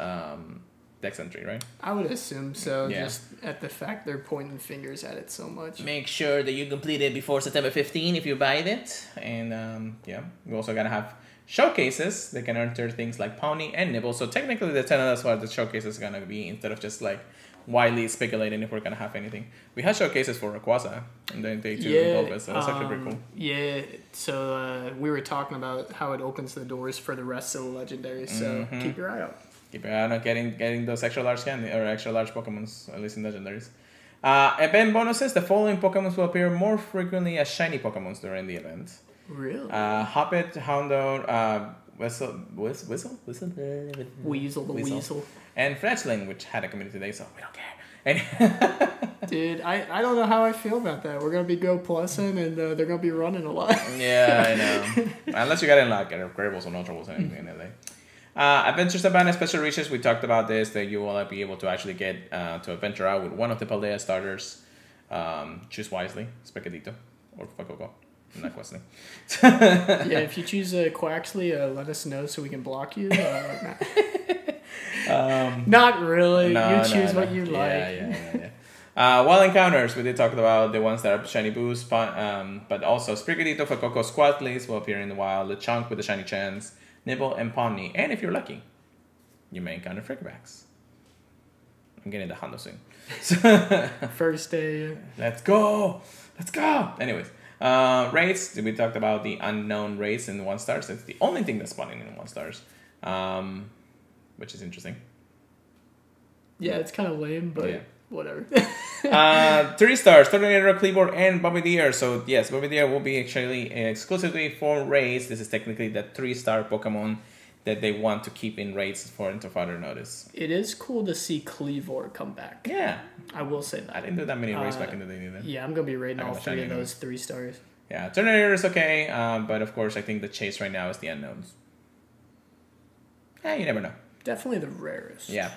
Dex entry, right? I would assume so, Yeah. just at the fact they're pointing fingers at it so much. Make sure that you complete it before September 15 if you buy it. And yeah, we also gotta have showcases. They can enter things like Pawnee and Nibble. So technically they're telling us what the showcase is gonna be instead of just like widely speculating if we're gonna have anything. We had showcases for Rayquaza and then day 2 in GoFest, so that's actually pretty cool. Yeah, so we were talking about how it opens the doors for the rest of the legendaries, so keep your eye out. Keep your eye on getting those extra large candy or extra large Pokemons, at least in legendaries. Event bonuses: the following Pokemons will appear more frequently as shiny Pokemons during the event. Really? Hoppet, Houndour, Weasel, Weasel. and Fletchling, which had a community day, so we don't care. Dude, I don't know how I feel about that. We're gonna be Go Plussing, and they're gonna be running a lot. Yeah, I know. Unless you got in like Incredibles or Ultrables or anything in LA. Adventures Abandoned Special Reaches, we talked about this, that you will be able to actually get to adventure out with one of the Paldea starters. Choose wisely, Specadito or Fuecoco. I'm not questioning. Yeah, if you choose Quaxley, let us know so we can block you. Not really. You choose what you like. Yeah. Wild Encounters, we did talk about the ones that are shiny boost, but also Sprigatito, Fuecoco, Squatleys will appear in the wild, Lechonk with the shiny chance, Nibble, and Pawnee, and if you're lucky, you may encounter Frickerbacks. I'm getting the Hondo soon. First day. Let's go! Anyways, Rates, we talked about the unknown rates in 1 stars. It's the only thing that's spawning in 1 stars, which is interesting. Yeah, it's kind of lame, but whatever. 3 stars, Tornado, Kleavor, and Bombardier. So yes, Bombardier will be actually exclusively for raids. This is technically the 3-star Pokemon that they want to keep in raids for into further notice. It is cool to see Kleavor come back. Yeah. I will say that. I didn't do that many raids back in the day either. Yeah, I'm going to be rating all 3 of those 3 stars. Yeah, Tornado is okay, but of course I think the chase right now is the unknowns. You never know. Definitely the rarest. Yeah.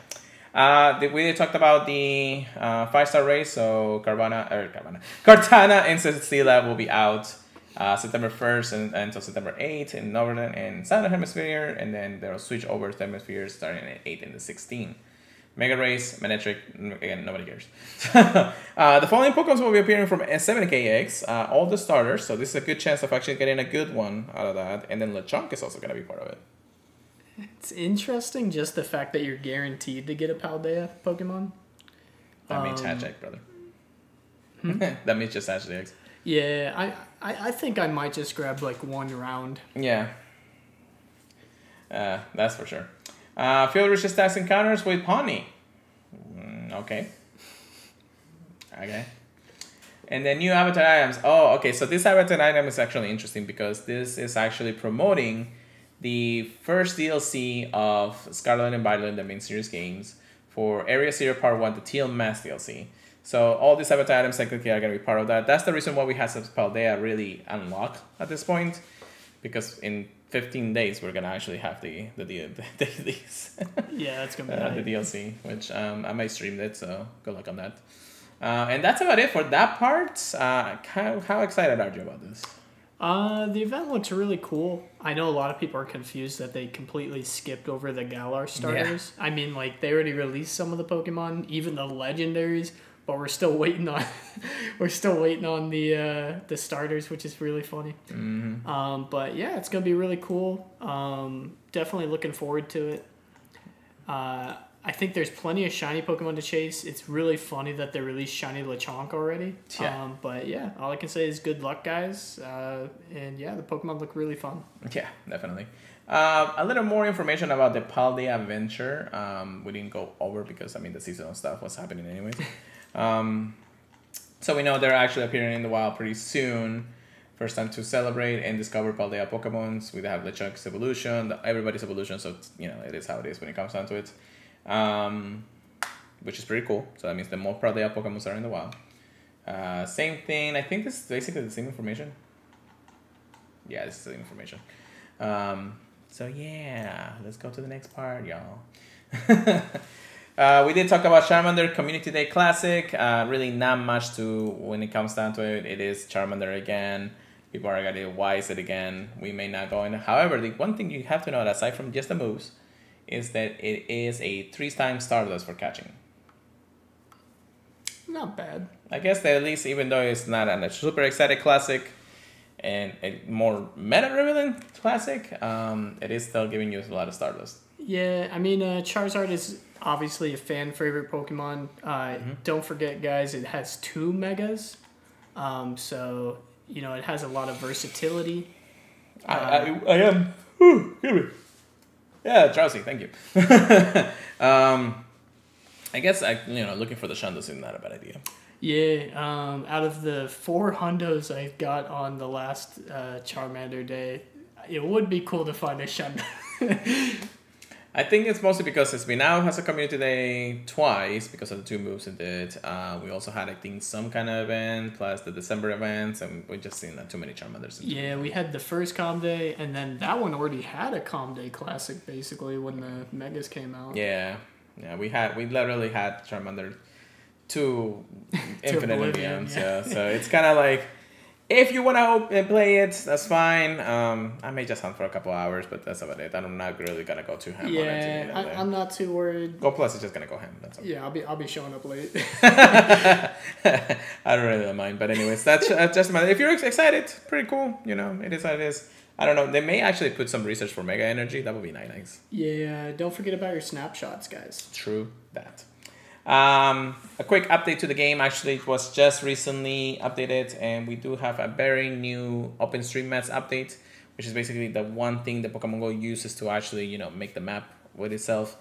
We talked about the 5-star race, so Kartana and Cecilia will be out September 1st until September 8th in Northern and Southern Hemisphere, and then they'll switch over to hemispheres starting at 8 and the 16th. Mega Race, Manectric, again, nobody cares. The following Pokemon will be appearing from S7KX, all the starters, so this is a good chance of actually getting a good one out of that, and then Lechonk is also going to be part of it. It's interesting just the fact that you're guaranteed to get a Paldea Pokemon. That means Hatch brother. That means just Hatch Eggs. Yeah, I think I might just grab like 1 round. Yeah. That's for sure. Field Resistance Encounters with Pawnee. Okay. Okay. And then new avatar items. Oh, okay. So this avatar item is actually interesting because this is actually promoting the first DLC of Scarlet and Violet, the main series games, for Area Zero Part 1, the Teal Mask DLC. So all these avatar items technically are going to be part of that. That's the reason why we have Paldea really unlocked at this point, because in 15 days we're going to actually have the dailies. Yeah, that's going to be the DLC, which I might stream it, so good luck on that. And that's about it for that part. How excited are you about this? The event looks really cool. I know a lot of people are confused that they completely skipped over the Galar starters. Yeah. I mean, like, they already released some of the Pokemon, even the legendaries, but we're still waiting on the starters, which is really funny. Mm-hmm. But yeah, it's gonna be really cool. Definitely looking forward to it. I think there's plenty of shiny Pokemon to chase. It's really funny that they released shiny Lechonk already. Yeah. But yeah, all I can say is good luck, guys. And yeah, the Pokemon look really fun. Yeah, definitely. A little more information about the Paldea adventure. We didn't go over because, I mean, the seasonal stuff was happening anyways. So we know they're actually appearing in the wild pretty soon. First time to celebrate and discover Paldea Pokemons. We have Lechonk's evolution, everybody's evolution, so you know it is how it is when it comes down to it. Which is pretty cool. So that means the more Paldea Pokemons are in the wild. Same thing. I think this is basically the same information. Yeah, this is the same information. So yeah, let's go to the next part, y'all. We did talk about Charmander Community Day Classic. Really not much to when it comes down to it. It is Charmander again. People are gonna why is it again? We may not go in. However, the one thing you have to know, aside from just the moves, is that it is a 3-time Stardust for catching. Not bad. I guess that at least, even though it's not a super excited classic and a more meta-relevant classic, it is still giving you a lot of Stardust. Yeah, I mean, Charizard is obviously a fan favorite Pokemon. Don't forget, guys, it has 2 megas. So, you know, it has a lot of versatility. I am. Give me. Yeah, drowsy. Thank you. I guess looking for the Shandos is not a bad idea. Yeah. Out of the 4 hundos I got on the last Charmander day, it would be cool to find a Shandos. I think it's mostly because it's been out as a community day twice because of the 2 moves it did. We also had, I think, some kind of event plus the December events, and we just seen too many Charmanders. Yeah, we had the first Com Day, and then that one already had a Com Day Classic basically when the Megas came out. Yeah, we literally had Charmander to Infinite and Beyond. Yeah. So it's kind of like, if you want to play it, that's fine. I may just hunt for a couple hours, but that's about it. I'm not really gonna go too ham on it. Yeah, I'm not too worried. Go Plus is just gonna go ham. That's all. Yeah, I'll be showing up late. I don't really mind, but anyways, that's just my. If you're excited, pretty cool. You know, it is what it is. I don't know. They may actually put some research for Mega Energy. That would be nice. Yeah, don't forget about your snapshots, guys. True that. A quick update to the game. Actually, it was just recently updated, and we do have a very new OpenStreetMaps update, which is basically the one thing that Pokemon Go uses to actually, make the map with itself.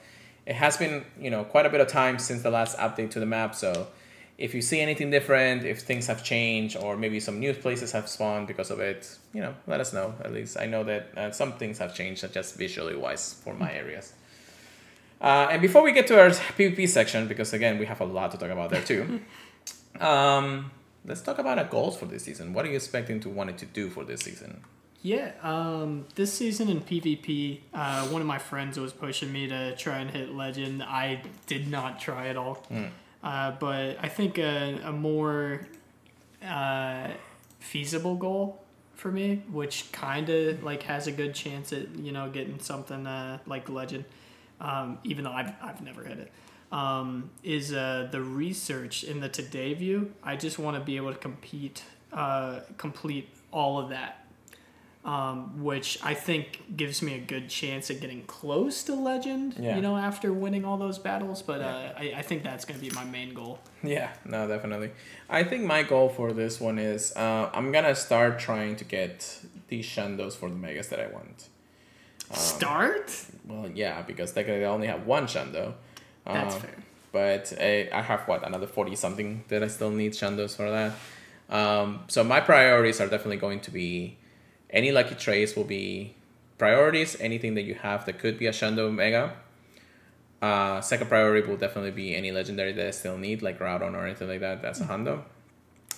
It has been, quite a bit of time since the last update to the map, so if you see anything different, if things have changed, or maybe some new places have spawned because of it, let us know. At least I know that some things have changed, just visually wise for my areas. And before we get to our PvP section, because again, we have a lot to talk about there too, let's talk about our goals for this season. What are you expecting to want it to do for this season? Yeah, this season in PvP, one of my friends was pushing me to try and hit Legend. I did not try at all. But I think a more feasible goal for me, which kind of like has a good chance at getting something like Legend, even though I've never hit it, is the research in the Today view. I just want to be able to complete all of that. Which I think gives me a good chance at getting close to Legend, after winning all those battles. But I think that's going to be my main goal. Yeah, no, definitely. I think my goal for this one is I'm going to start trying to get these Shandos for the Megas that I want. Start? Well, yeah, because technically I only have one Shando. That's fair. But I have, another 40-something that I still need Shandos for that. So my priorities are definitely going to be any lucky trace will be priorities, anything that you have that could be a Shando Mega. Second priority will definitely be any legendary that I still need, like Groudon or anything like that. That's a Hundo.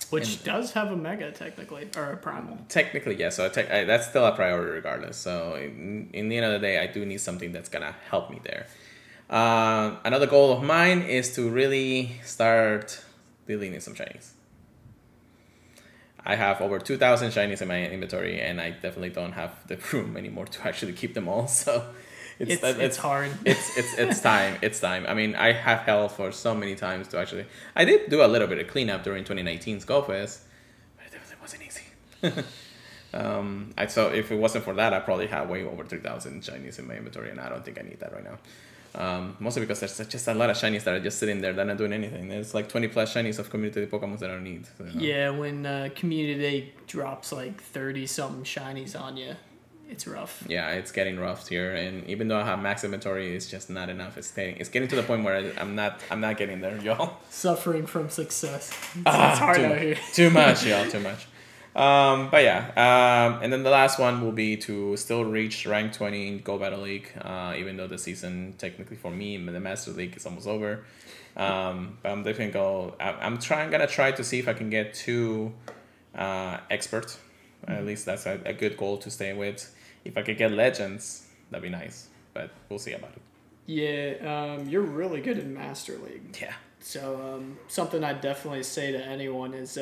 Which does have a Mega, technically, or a Primal. Technically, yes. So that's still a priority regardless. So in the end of the day, I do need something that's going to help me there. Another goal of mine is to really start deleting some shinies. I have over 2,000 shinies in my inventory, and I definitely don't have the room anymore to actually keep them all. So it's hard. It's time. It's time. I mean, I have held for so many times to actually. I did do a little bit of cleanup during 2019's GoFest, but it definitely wasn't easy. So if it wasn't for that, I probably have way over 3,000 shinies in my inventory, and I don't think I need that right now. Mostly because there's just a lot of shinies that are just sitting there, they're not doing anything. There's like 20 plus shinies of community Pokemon that I don't need. So, Yeah, when community day drops like 30 something shinies on you, it's rough. Yeah, it's getting rough here, and even though I have max inventory, it's just not enough. It's getting to the point where I'm not getting there, y'all. Suffering from success. It's hard out here. Too much, y'all. Too much. But yeah, and then the last one will be to still reach rank 20 in Go Battle League, even though the season technically for me in the Master League is almost over. But I'm definitely gonna try to see if I can get 2 expert. At least that's a good goal to stay with. If I could get legends, that'd be nice, but we'll see about it. Yeah, you're really good in Master League. Yeah. So something I'd definitely say to anyone is,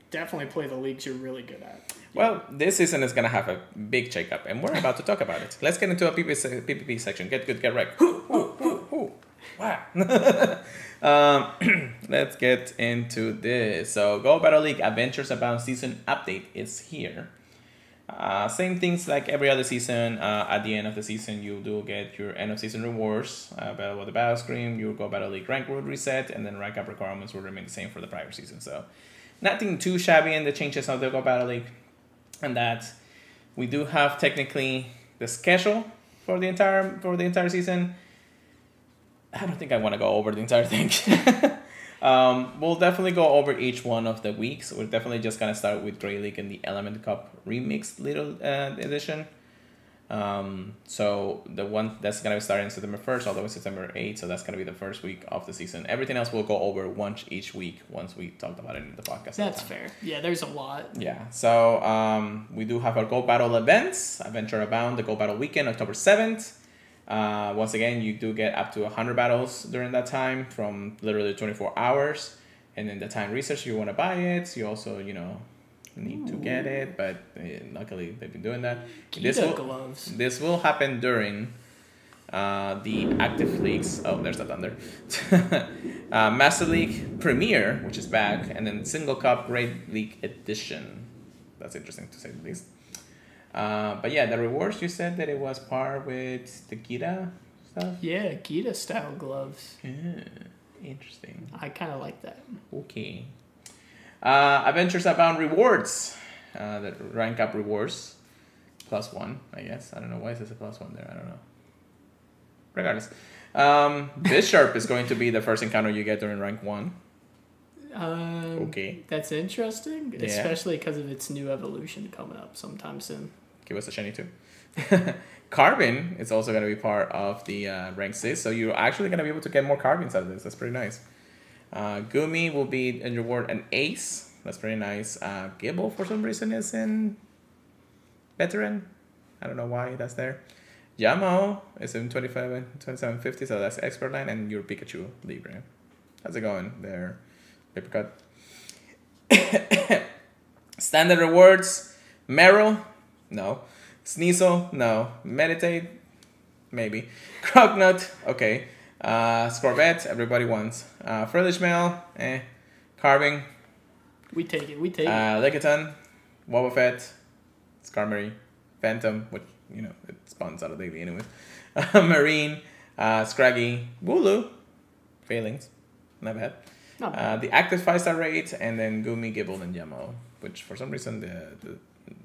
definitely play the leagues you're really good at. Well, this season is going to have a big shakeup, and we're about to talk about it. Let's get into a PvP section. Get good, get right. Wow. Let's get into this. So, Go Battle League Adventures Abound Season Update is here. Same things like every other season. At the end of the season, you do get your end of season rewards. Battle with the Battle Scream, your Go Battle League rank will reset, and then rank up requirements will remain the same for the prior season. So, nothing too shabby in the changes of the Go Battle League. And that we do have technically the schedule for the entire season. I don't think I want to go over the entire thing. We'll definitely go over each one of the weeks. We're definitely just gonna start with Grey League and the Element Cup Remixed little edition. So the one that's gonna be starting September 1st all the way to September 8th. So that's gonna be the first week of the season. Everything else we'll go over once each week once we talked about it in the podcast. That's fair. Yeah, there's a lot. Yeah. So we do have our Go Battle events. Adventure Abound, the Go Battle weekend, October 7th. Once again, you do get up to 100 battles during that time from literally 24 hours. And then the time research, you want to buy it. You also, need to get it, but luckily they've been doing that. This will happen during the active leagues. Oh, there's the thunder. Master League Premier, which is back, and then Single Cup Great League Edition. That's interesting to say the least. But yeah, the rewards, you said that it was par with the Gita stuff? Yeah, Gita style gloves. Yeah. Interesting. I kind of like that. Okay. Adventures Abound rewards. The rank up rewards. +1, I guess. I don't know. Why is this a +1 there? I don't know. Regardless. Bishop is going to be the first encounter you get during rank 1. Okay. That's interesting, Yeah. especially because of its new evolution coming up sometime soon. Give us a shiny too. Carbon is also going to be part of the rank 6, so you're actually going to be able to get more carbons out of this. That's pretty nice. Gumi will be in reward an ace. That's pretty nice. Gibble for some reason is in veteran. I don't know why that's there. Yamo is in 2750, so that's expert line, and your Pikachu Libre. How's it going there? Paper cut. Standard rewards. Meryl? No. Sneasel? No. Meditate? Maybe. Crognut? Okay. Scorbet? Everybody wants. Frillish Mail? Carving? We take it. We take it. Lickitung? Wobbuffet? Skarmory? Phantom? Which, you know, it spawns out of daily anyway. Marine? Scraggy? Wooloo? Failings? Not bad. Not bad. The active 5-star rate, and then Gumi, Gibble, and Yamo, which for some reason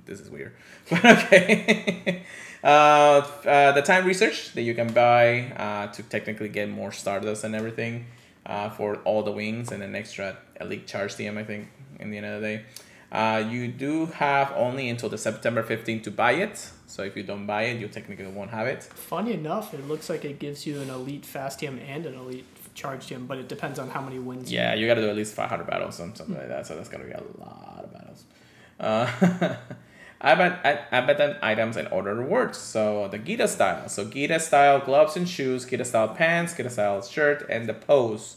this is weird. But okay. The time research that you can buy to technically get more Stardust and everything for all the wings, and an extra elite charge TM, I think, in the end of the day. You do have only until the September 15th to buy it. So if you don't buy it, you technically won't have it. Funny enough, it looks like it gives you an elite fast TM and an elite charge TM, but it depends on how many wins. Yeah, you got to do at least 500 battles or something like that. So that's going to be a lot of battles. Abaddon items and order rewards. So the Gita style. So Gita style gloves and shoes, Gita style pants, Gita style shirt, and the pose,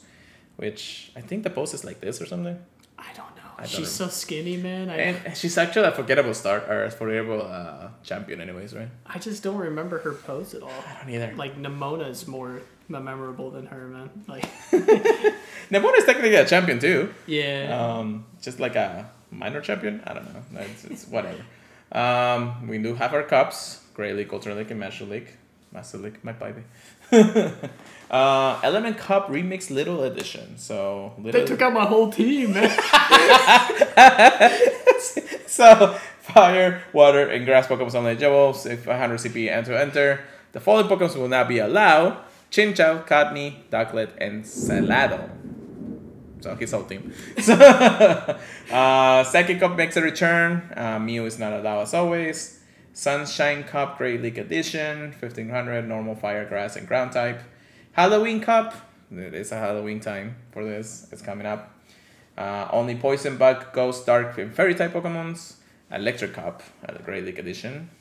which I think the pose is like this or something. I don't know. She's so skinny, man. And she's actually a forgettable champion anyways, right? I just don't remember her pose at all. I don't either. Like, Nimona is more memorable than her, man. Like, Nimona is technically a champion too. Yeah. Just like a minor champion. I don't know. It's whatever. We do have our cups: Grey League, Ultra League, and Master League. Master League, my baby. Element Cup Remix Little Edition. So they took out my whole team, man. So fire, water, and grass Pokemon only eligible. If 100 CP enter. The following Pokemon will not be allowed: Chinchou, Cotney, Ducklet, and Salado. So his whole team. Psychic Cup makes a return. Mew is not allowed as always. Sunshine Cup Great League Edition, 1500, normal, fire, grass, and ground type. Halloween Cup, it is a Halloween time for this, it's coming up. Only Poison, Bug, Ghost, Dark, and Fairy type Pokemons. Electric Cup, Great League Edition,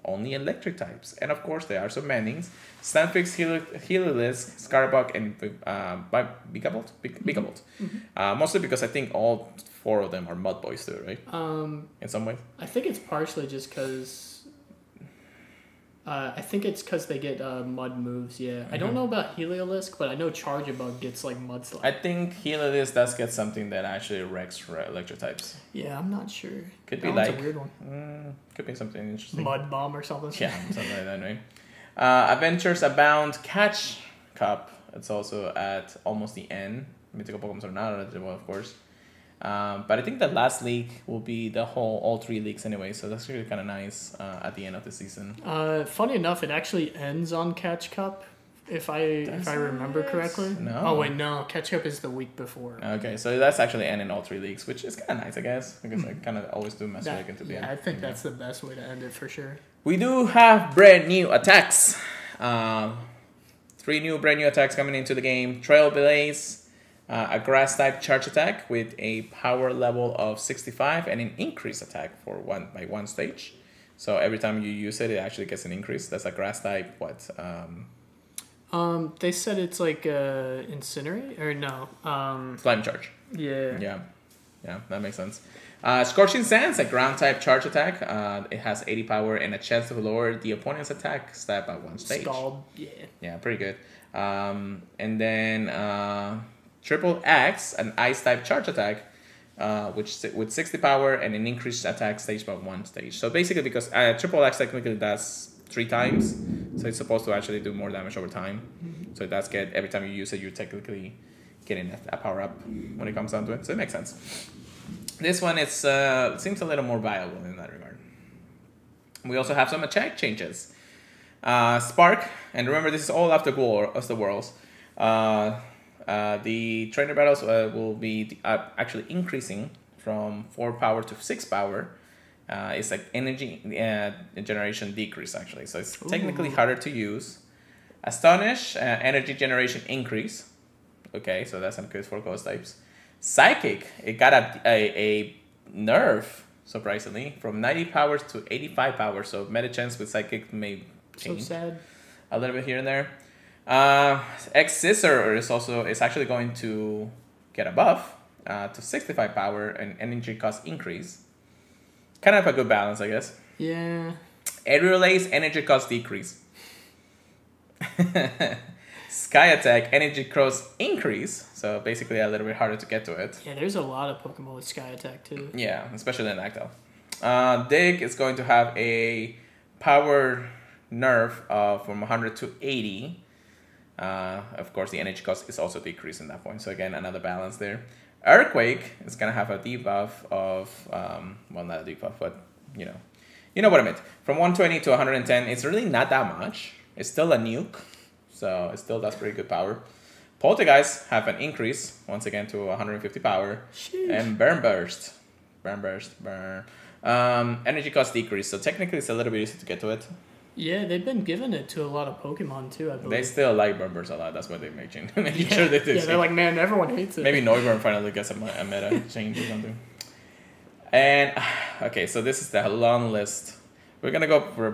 only electric types. And of course, there are some bannings. Stunfix, Healerless, Scarbug, and Bigabolt. Mm-hmm. Mostly because I think all 4 of them are Mud Boys too, right? In some ways. I think it's partially just because... I think it's because they get mud moves, yeah. Mm-hmm. I don't know about Heliolisk, but I know Charjabug gets like Mudslide. I think Heliolisk does get something that actually wrecks electric types. Yeah, I'm not sure. Could be like... a weird one. Could be something interesting. Mud Bomb or something. Yeah, something like that, right? Adventures Abound Catch Cup. It's also at almost the end. Mythical Pokemon are not eligible, of course. But I think the last league will be all 3 leagues anyway, so that's really kind of nice at the end of the season. Funny enough, it actually ends on Catch Cup, if I remember correctly. No. Oh wait, no, Catch Cup is the week before. Okay, so that's actually ending all 3 leagues, which is kind of nice, I guess, because I kind of always do Master League into the end. I think that's the best way to end it for sure. We do have brand new attacks. 3 new brand new attacks coming into the game. Trailblaze. A grass type charge attack with a power level of 65 and an increased attack by 1 stage. So every time you use it, it actually gets an increase. That's a grass type. They said it's like Incinerate or no? Slime charge. Yeah. Yeah, that makes sense. Scorching Sands, a ground type charge attack. It has 80 power and a chance to lower the opponent's attack stat by 1 stage. Stalled, yeah. Yeah, pretty good. And then Triple X, an ice type charge attack, with 60 power and an increased attack stage by 1 stage. So basically, because Triple X technically does 3 times, so it's supposed to actually do more damage over time. So it does get, every time you use it, you're technically getting a power up when it comes down to it. So it makes sense. This one is seems a little more viable in that regard. We also have some attack changes. Spark, and remember this is all after the Worlds. The trainer battles will be actually increasing from 4 power to 6 power. It's like energy generation decrease actually, so it's technically harder to use. Astonish, energy generation increase. Okay, so that's not good for ghost types. Psychic, it got a nerf, surprisingly, from 90 powers to 85 powers. So meta chance with Psychic may change a little bit here and there. X-Scissor is actually going to get a buff to 65 power and energy cost increase. Kind of a good balance, I guess. Yeah. Aerial Ace, energy cost decrease. Sky Attack, energy cost increase. So basically a little bit harder to get to it. Yeah, there's a lot of Pokemon with Sky Attack too. Yeah, especially in Actel. Dig is going to have a power nerf from 100 to 80. Of course, the energy cost is also decreased in that point. So again, another balance there. Earthquake is going to have a debuff of, well, not a debuff, but you know what I meant. From 120 to 110, it's really not that much. It's still a nuke, so it still does pretty good power. Poltergeist have an increase, once again, to 150 power. Sheesh. And Burn. Energy cost decrease, so technically it's a little bit easy to get to it. Yeah, they've been giving it to a lot of Pokemon too, I believe. They still like Burn a lot, that's why they make change. Making sure they do. Yeah, they're like, man, everyone hates it. Maybe Noivern finally gets a meta change or something. And, okay, so this is the long list. We're gonna go per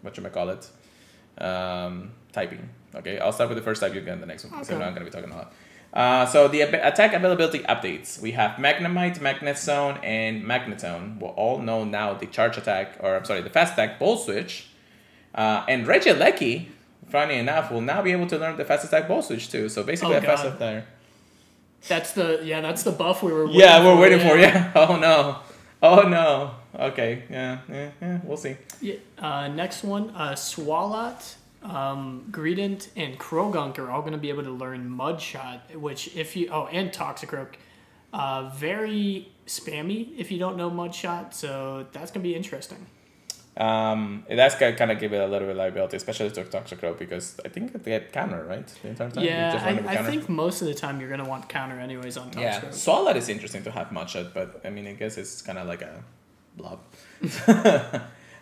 whatchamacallit, typing. Okay, I'll start with the first type, you get the next one, because I'm not gonna be talking a lot. So the attack availability updates. We have Magnemite, Magnet Zone, and Magnetone. We'll all know now the charge attack, or I'm sorry, the fast attack Bolt Switch. And Regieleki, funny enough, will now be able to learn the fast attack Bolt Switch too. So basically a fast attack there. That's the buff we were waiting for. Yeah, we're waiting for, yeah. Oh no. Okay, yeah, we'll see. Yeah. Next one, Swalot, Greedent, and Krogunk are all going to be able to learn Mud Shot, which and Toxicroak. Very spammy if you don't know Mud Shot, so that's going to be interesting. That's going to kind of give it a little bit of liability, especially to Toxicroak, because I think they get counter, right? The entire time? Yeah, I think most of the time you're going to want counter anyways on Toxicroak. Yeah, Swalot is interesting to have Mud Shot, but I mean, I guess it's kind of like a blob.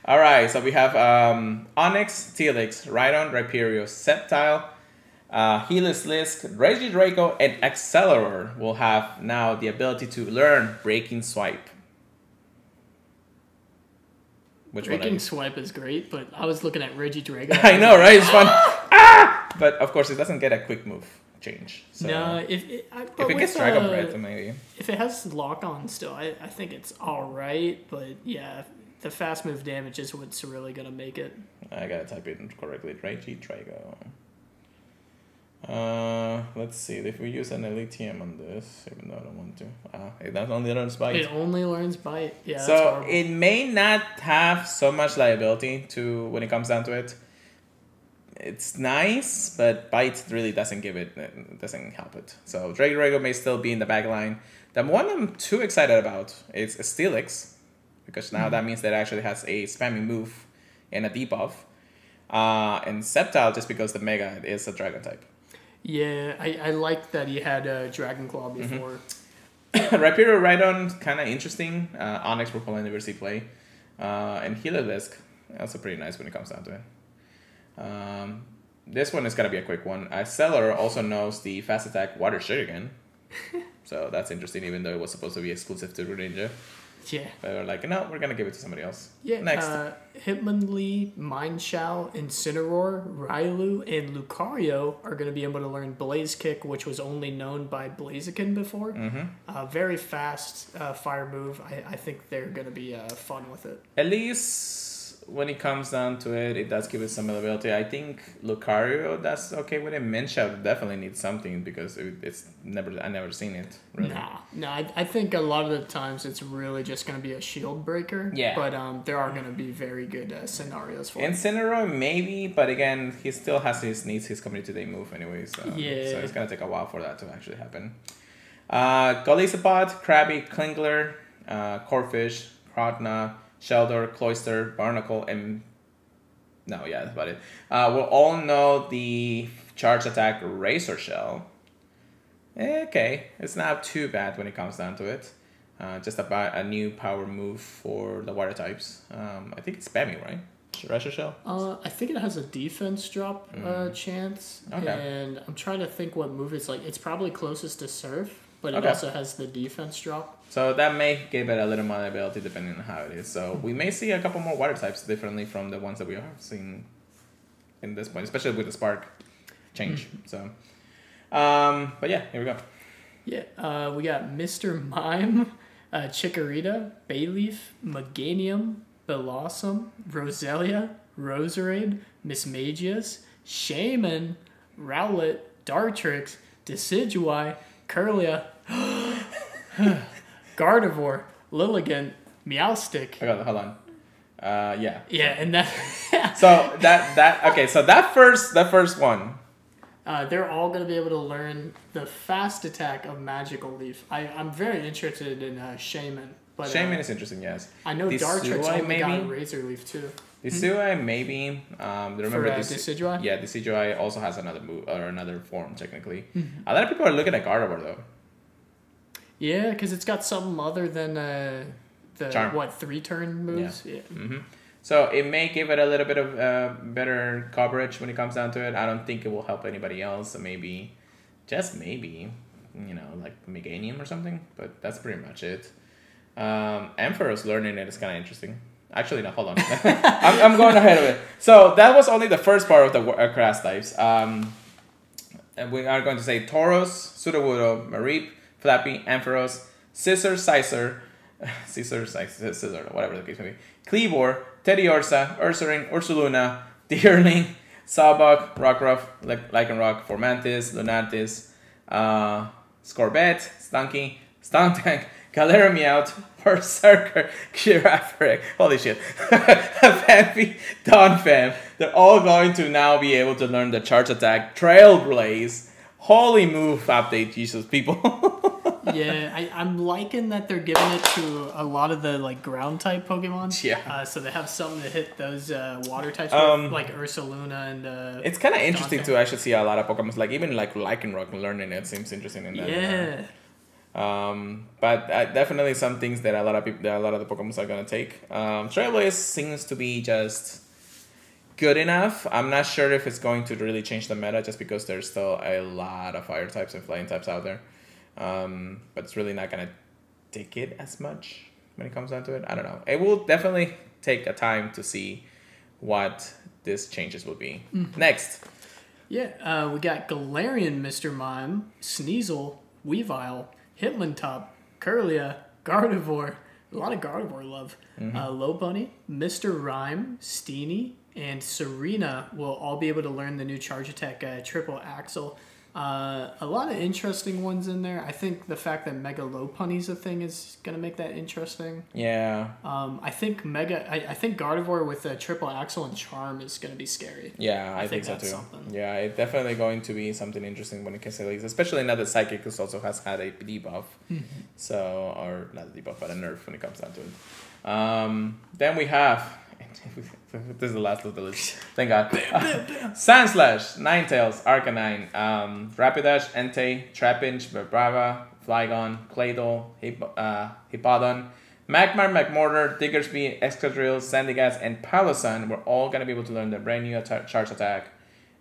All right, so we have Onyx, Telix, Rhydon, Rhyperior, Sceptile, Heliolisk, Regidrago, and Accelerator will have now the ability to learn Breaking Swipe. Breaking Swipe is great, but I was looking at Regidrago. I know, right? It's fun. But of course, it doesn't get a quick move change. So no, if it gets Dragon Breath, maybe. If it has lock on still, I think it's all right. But yeah, the fast move damage is what's really gonna make it. I gotta type it in correctly. Regidrago. Let's see if we use an Elite TM on this, even though I don't want to. It only learns Bite. It only learns Bite. Yeah. So that's horrible. It may not have so much liability to when it comes down to it. It's nice, but Bite really doesn't help it. So Regidrago may still be in the back line. The one I'm too excited about is Steelix, because now that means that it actually has a spamming move and a debuff. And Sceptile, just because the Mega is a Dragon type. Yeah, I like that he had Dragon Claw before. Rhyperior Rhydon, kind of interesting. Onyx for Polar University play. And Heliolisk, also pretty nice when it comes down to it. This one is going to be a quick one. Accelerator also knows the fast attack Water Shuriken. So that's interesting, even though it was supposed to be exclusive to Greninja. Yeah. But we're like, no, we're going to give it to somebody else. Yeah. Next. Hitmonlee, Mineshout, Incineroar, Railu, and Lucario are going to be able to learn Blaze Kick, which was only known by Blaziken before. Very fast fire move. I think they're going to be fun with it. Elise when it comes down to it, it does give it some ability. I think Lucario, that's okay with it. Minshew definitely needs something because I never seen it. Really. No, I think a lot of the times it's really just going to be a shield breaker. Yeah. But there are going to be very good scenarios for it. Incineroar, maybe, but again, he still needs his Community Day move anyway, so it's going to take a while for that to actually happen. Golisopod, Krabby, Klingler, Corphish, Krotna, Sheldor, Cloyster, Barnacle, and that's about it. We'll all know the charge attack Razor Shell. Okay, it's not too bad when it comes down to it. Just about a new power move for the water types. I think it's spammy, right? Razor Shell? I think it has a defense drop chance. Okay. And I'm trying to think what move it's like. It's probably closest to Surf, but it also has the defense drop. So that may give it a little more ability depending on how it is. So we may see a couple more water types differently from the ones that we have seen in this point, especially with the Spark change. So, but yeah, here we go. Yeah, we got Mr. Mime, Chikorita, Bayleaf, Meganium, Blossom, Roselia, Roserade, Mismagius, Shaman, Rowlet, Dartrix, Decidueye, Curlia, Gardevoir, Lilligant, Meowstic. Hold on. Yeah. Yeah, and that. So that first one. They're all going to be able to learn the fast attack of Magical Leaf. I'm very interested in Shaman. But, Shaman is interesting, yes. I know Dartrix only got Razor Leaf too. Decidueye maybe. Remember Decidueye? Yeah, Decidueye also has another move or another form technically. A lot of people are looking at Gardevoir though. Yeah, because it's got something other than the Charm. 3-turn moves. Yeah. Mm-hmm. So it may give it a little bit of better coverage when it comes down to it. I don't think it will help anybody else. So maybe, just maybe, like Meganium or something. But that's pretty much it. Ampharos learning it is kind of interesting. Actually, no, hold on. I'm going ahead of it. So that was only the first part of the grass types. And we are going to say Tauros, Sudowoodo, Mareep, Flappy, Ampharos, Scissor, whatever the case may be. Kleavor, Teddiursa, Ursaring, Ursaluna, Deerling, Sawbuck, Rockruff, Lycanroc, Formantis, Lunatis, Scorbet, Stunky, Stuntank, Galera Meowth, Berserker, Girafarig, holy shit, Fanfi, Donphan. They're all going to now be able to learn the charge attack, Trailblaze. Holy move update, Jesus, people. Yeah, I'm liking that they're giving it to a lot of the ground type Pokemon. Yeah. So they have something to hit those water types with, like Ursaluna and. It's kind of interesting to actually see a lot of Pokemon, even Lycanroc learning it seems interesting in that. Yeah. But definitely some things that a lot of the Pokemon are gonna take. Trailblaze seems to be just good enough. I'm not sure if it's going to really change the meta, just because there's still a lot of fire types and flying types out there. But it's really not gonna take it as much when it comes down to it. I don't know. It will definitely take a time to see what these changes will be. Next. Yeah, we got Galarian, Mr. Mime, Sneasel, Weavile, Hitmontop, Curlia, Gardevoir, a lot of Gardevoir love, Lopunny, Mr. Rhyme, Steenie, and Serena will all be able to learn the new charge attack Triple Axle. A lot of interesting ones in there. I think the fact that Mega Lopunny's a thing is going to make that interesting. Yeah. I think I think Gardevoir with a Triple Axle and Charm is going to be scary. Yeah, I think so too. Yeah, it's definitely going to be something interesting when it comes to these, especially now that Psychic also has had a debuff. So, or not a debuff, but a nerf when it comes down to it. Then we have... This is the last of the list. Thank God. Sandslash, Ninetales, Arcanine, Rapidash, Entei, Trapinch, Vibrava, Flygon, Claydol, Hippowdon, Magmar, Magmortar, Diggersby, Excadrill, Sandygast, and Palosan were all going to be able to learn the brand new charge attack,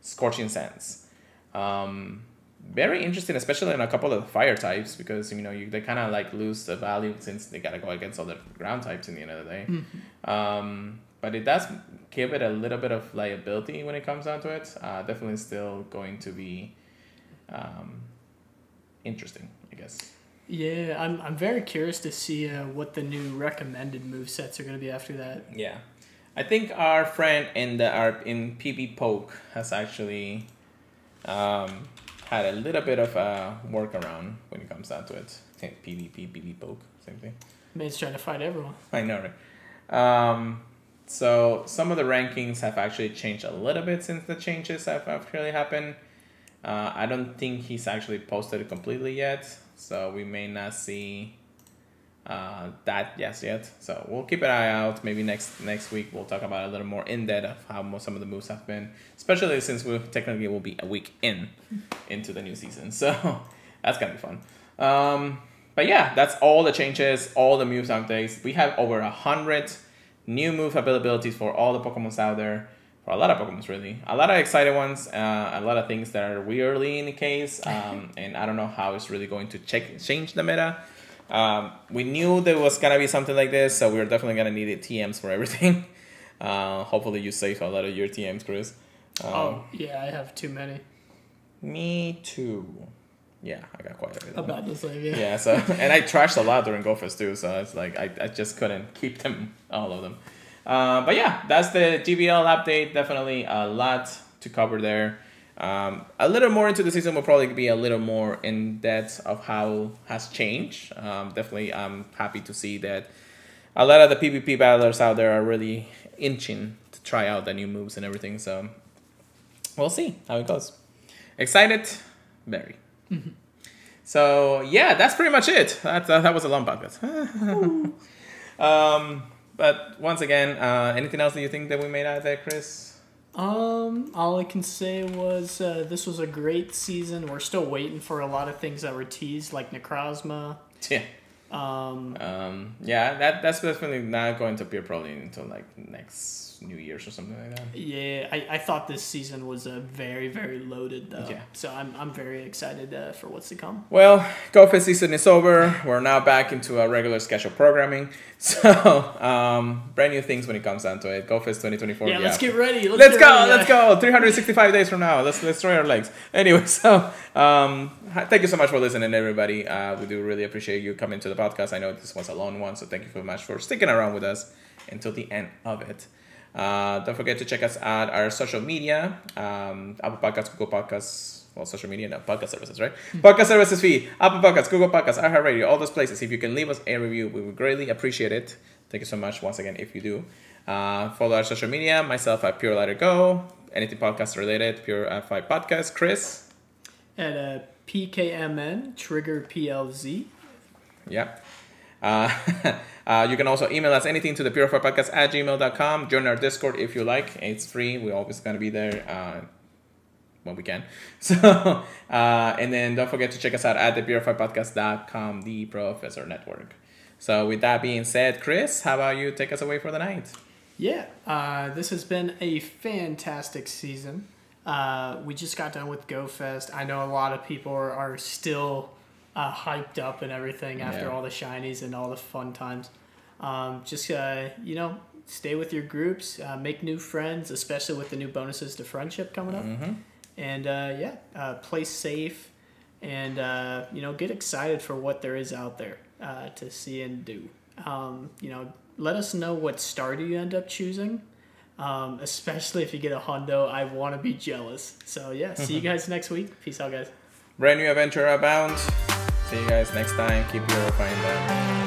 Scorching Sands. Very interesting, especially in a couple of the fire types, because they kind of lose the value since they gotta go against all the ground types in the end of the day. But it does give it a little bit of liability when it comes down to it. Definitely still going to be interesting, I guess. Yeah, I'm very curious to see what the new recommended movesets are going to be after that. Yeah. I think our friend in PB Poke has actually had a little bit of a workaround when it comes down to it. I think PB Poke, same thing. Mate's trying to fight everyone. I know, right? So some of the rankings have actually changed a little bit since the changes have actually happened. I don't think he's actually posted it completely yet, so we may not see that yet. So we'll keep an eye out. Maybe next week we'll talk about a little more in depth of how some of the moves have been, especially since we technically will be a week into the new season. So that's gonna be fun. But yeah, that's all the changes, all the moves updates. We have over 100 new move availabilities for all the Pokemons out there. For a lot of Pokemons, really. A lot of exciting ones. A lot of things that are weirdly in the case. And I don't know how it's really going to change the meta. We knew there was going to be something like this, so we're definitely going to need TMs for everything. Hopefully you save a lot of your TMs, Chris. Yeah, I have too many. Me too. Yeah, I got quite a bit. About the same, yeah. Yeah, so, and I trashed a lot during GoFest too, so it's like I just couldn't keep them, all of them. But yeah, that's the GBL update. Definitely a lot to cover there. A little more into the season will probably be a little more in depth of how has changed. Definitely, I'm happy to see that a lot of the PvP battlers out there are really inching to try out the new moves and everything. So we'll see how it goes. Excited? Very. Mm-hmm. So yeah, that's pretty much it. That was a long podcast. But once again, anything else that you think that we made out there, Chris? All I can say was this was a great season. We're still waiting for a lot of things that were teased, like Necrozma. Yeah. Yeah, that's definitely not going to appear probably until like next New Year's or something like that. Yeah, I thought this season was very, very loaded though. Yeah. So I'm very excited for what's to come. Well, GoFest season is over. We're now back into our regular schedule programming. So brand new things when it comes down to it. GoFest 2024. Yeah, let's get ready. Let's go. 365 days from now. Let's try our legs. Anyway, so thank you so much for listening, everybody. We do really appreciate you coming to the podcast. I know this was a long one, so thank you very much for sticking around with us until the end of it. Don't forget to check us out our social media, Apple Podcasts, Google Podcasts, well, social media, no, podcast services, right? Podcast services feed, Apple Podcasts, Google Podcasts, iHeartRadio, all those places. If you can leave us a review, we would greatly appreciate it. Thank you so much once again if you do. Follow our social media, myself at Pure Lighter Go, anything podcast related, Purified Podcast, Chris. At PKMN, Trigger PLZ. Yeah. You can also email us anything to the purifiedpodcast@gmail.com. Join our Discord if you like. It's free. We're always going to be there when we can. So, and then don't forget to check us out at thepurifiedpodcast.com, the Professor Network. So with that being said, Chris, how about you take us away for the night? Yeah, this has been a fantastic season. We just got done with GoFest. I know a lot of people are still hyped up and everything after all the shinies and all the fun times. Just stay with your groups, make new friends, especially with the new bonuses to friendship coming up. Mm-hmm. And play safe and get excited for what there is out there to see and do. Let us know what starter you end up choosing, especially if you get a hundo. I want to be jealous. So yeah, see you guys next week. Peace out, guys. Brand new adventure abound. See you guys next time. Keep purifying them.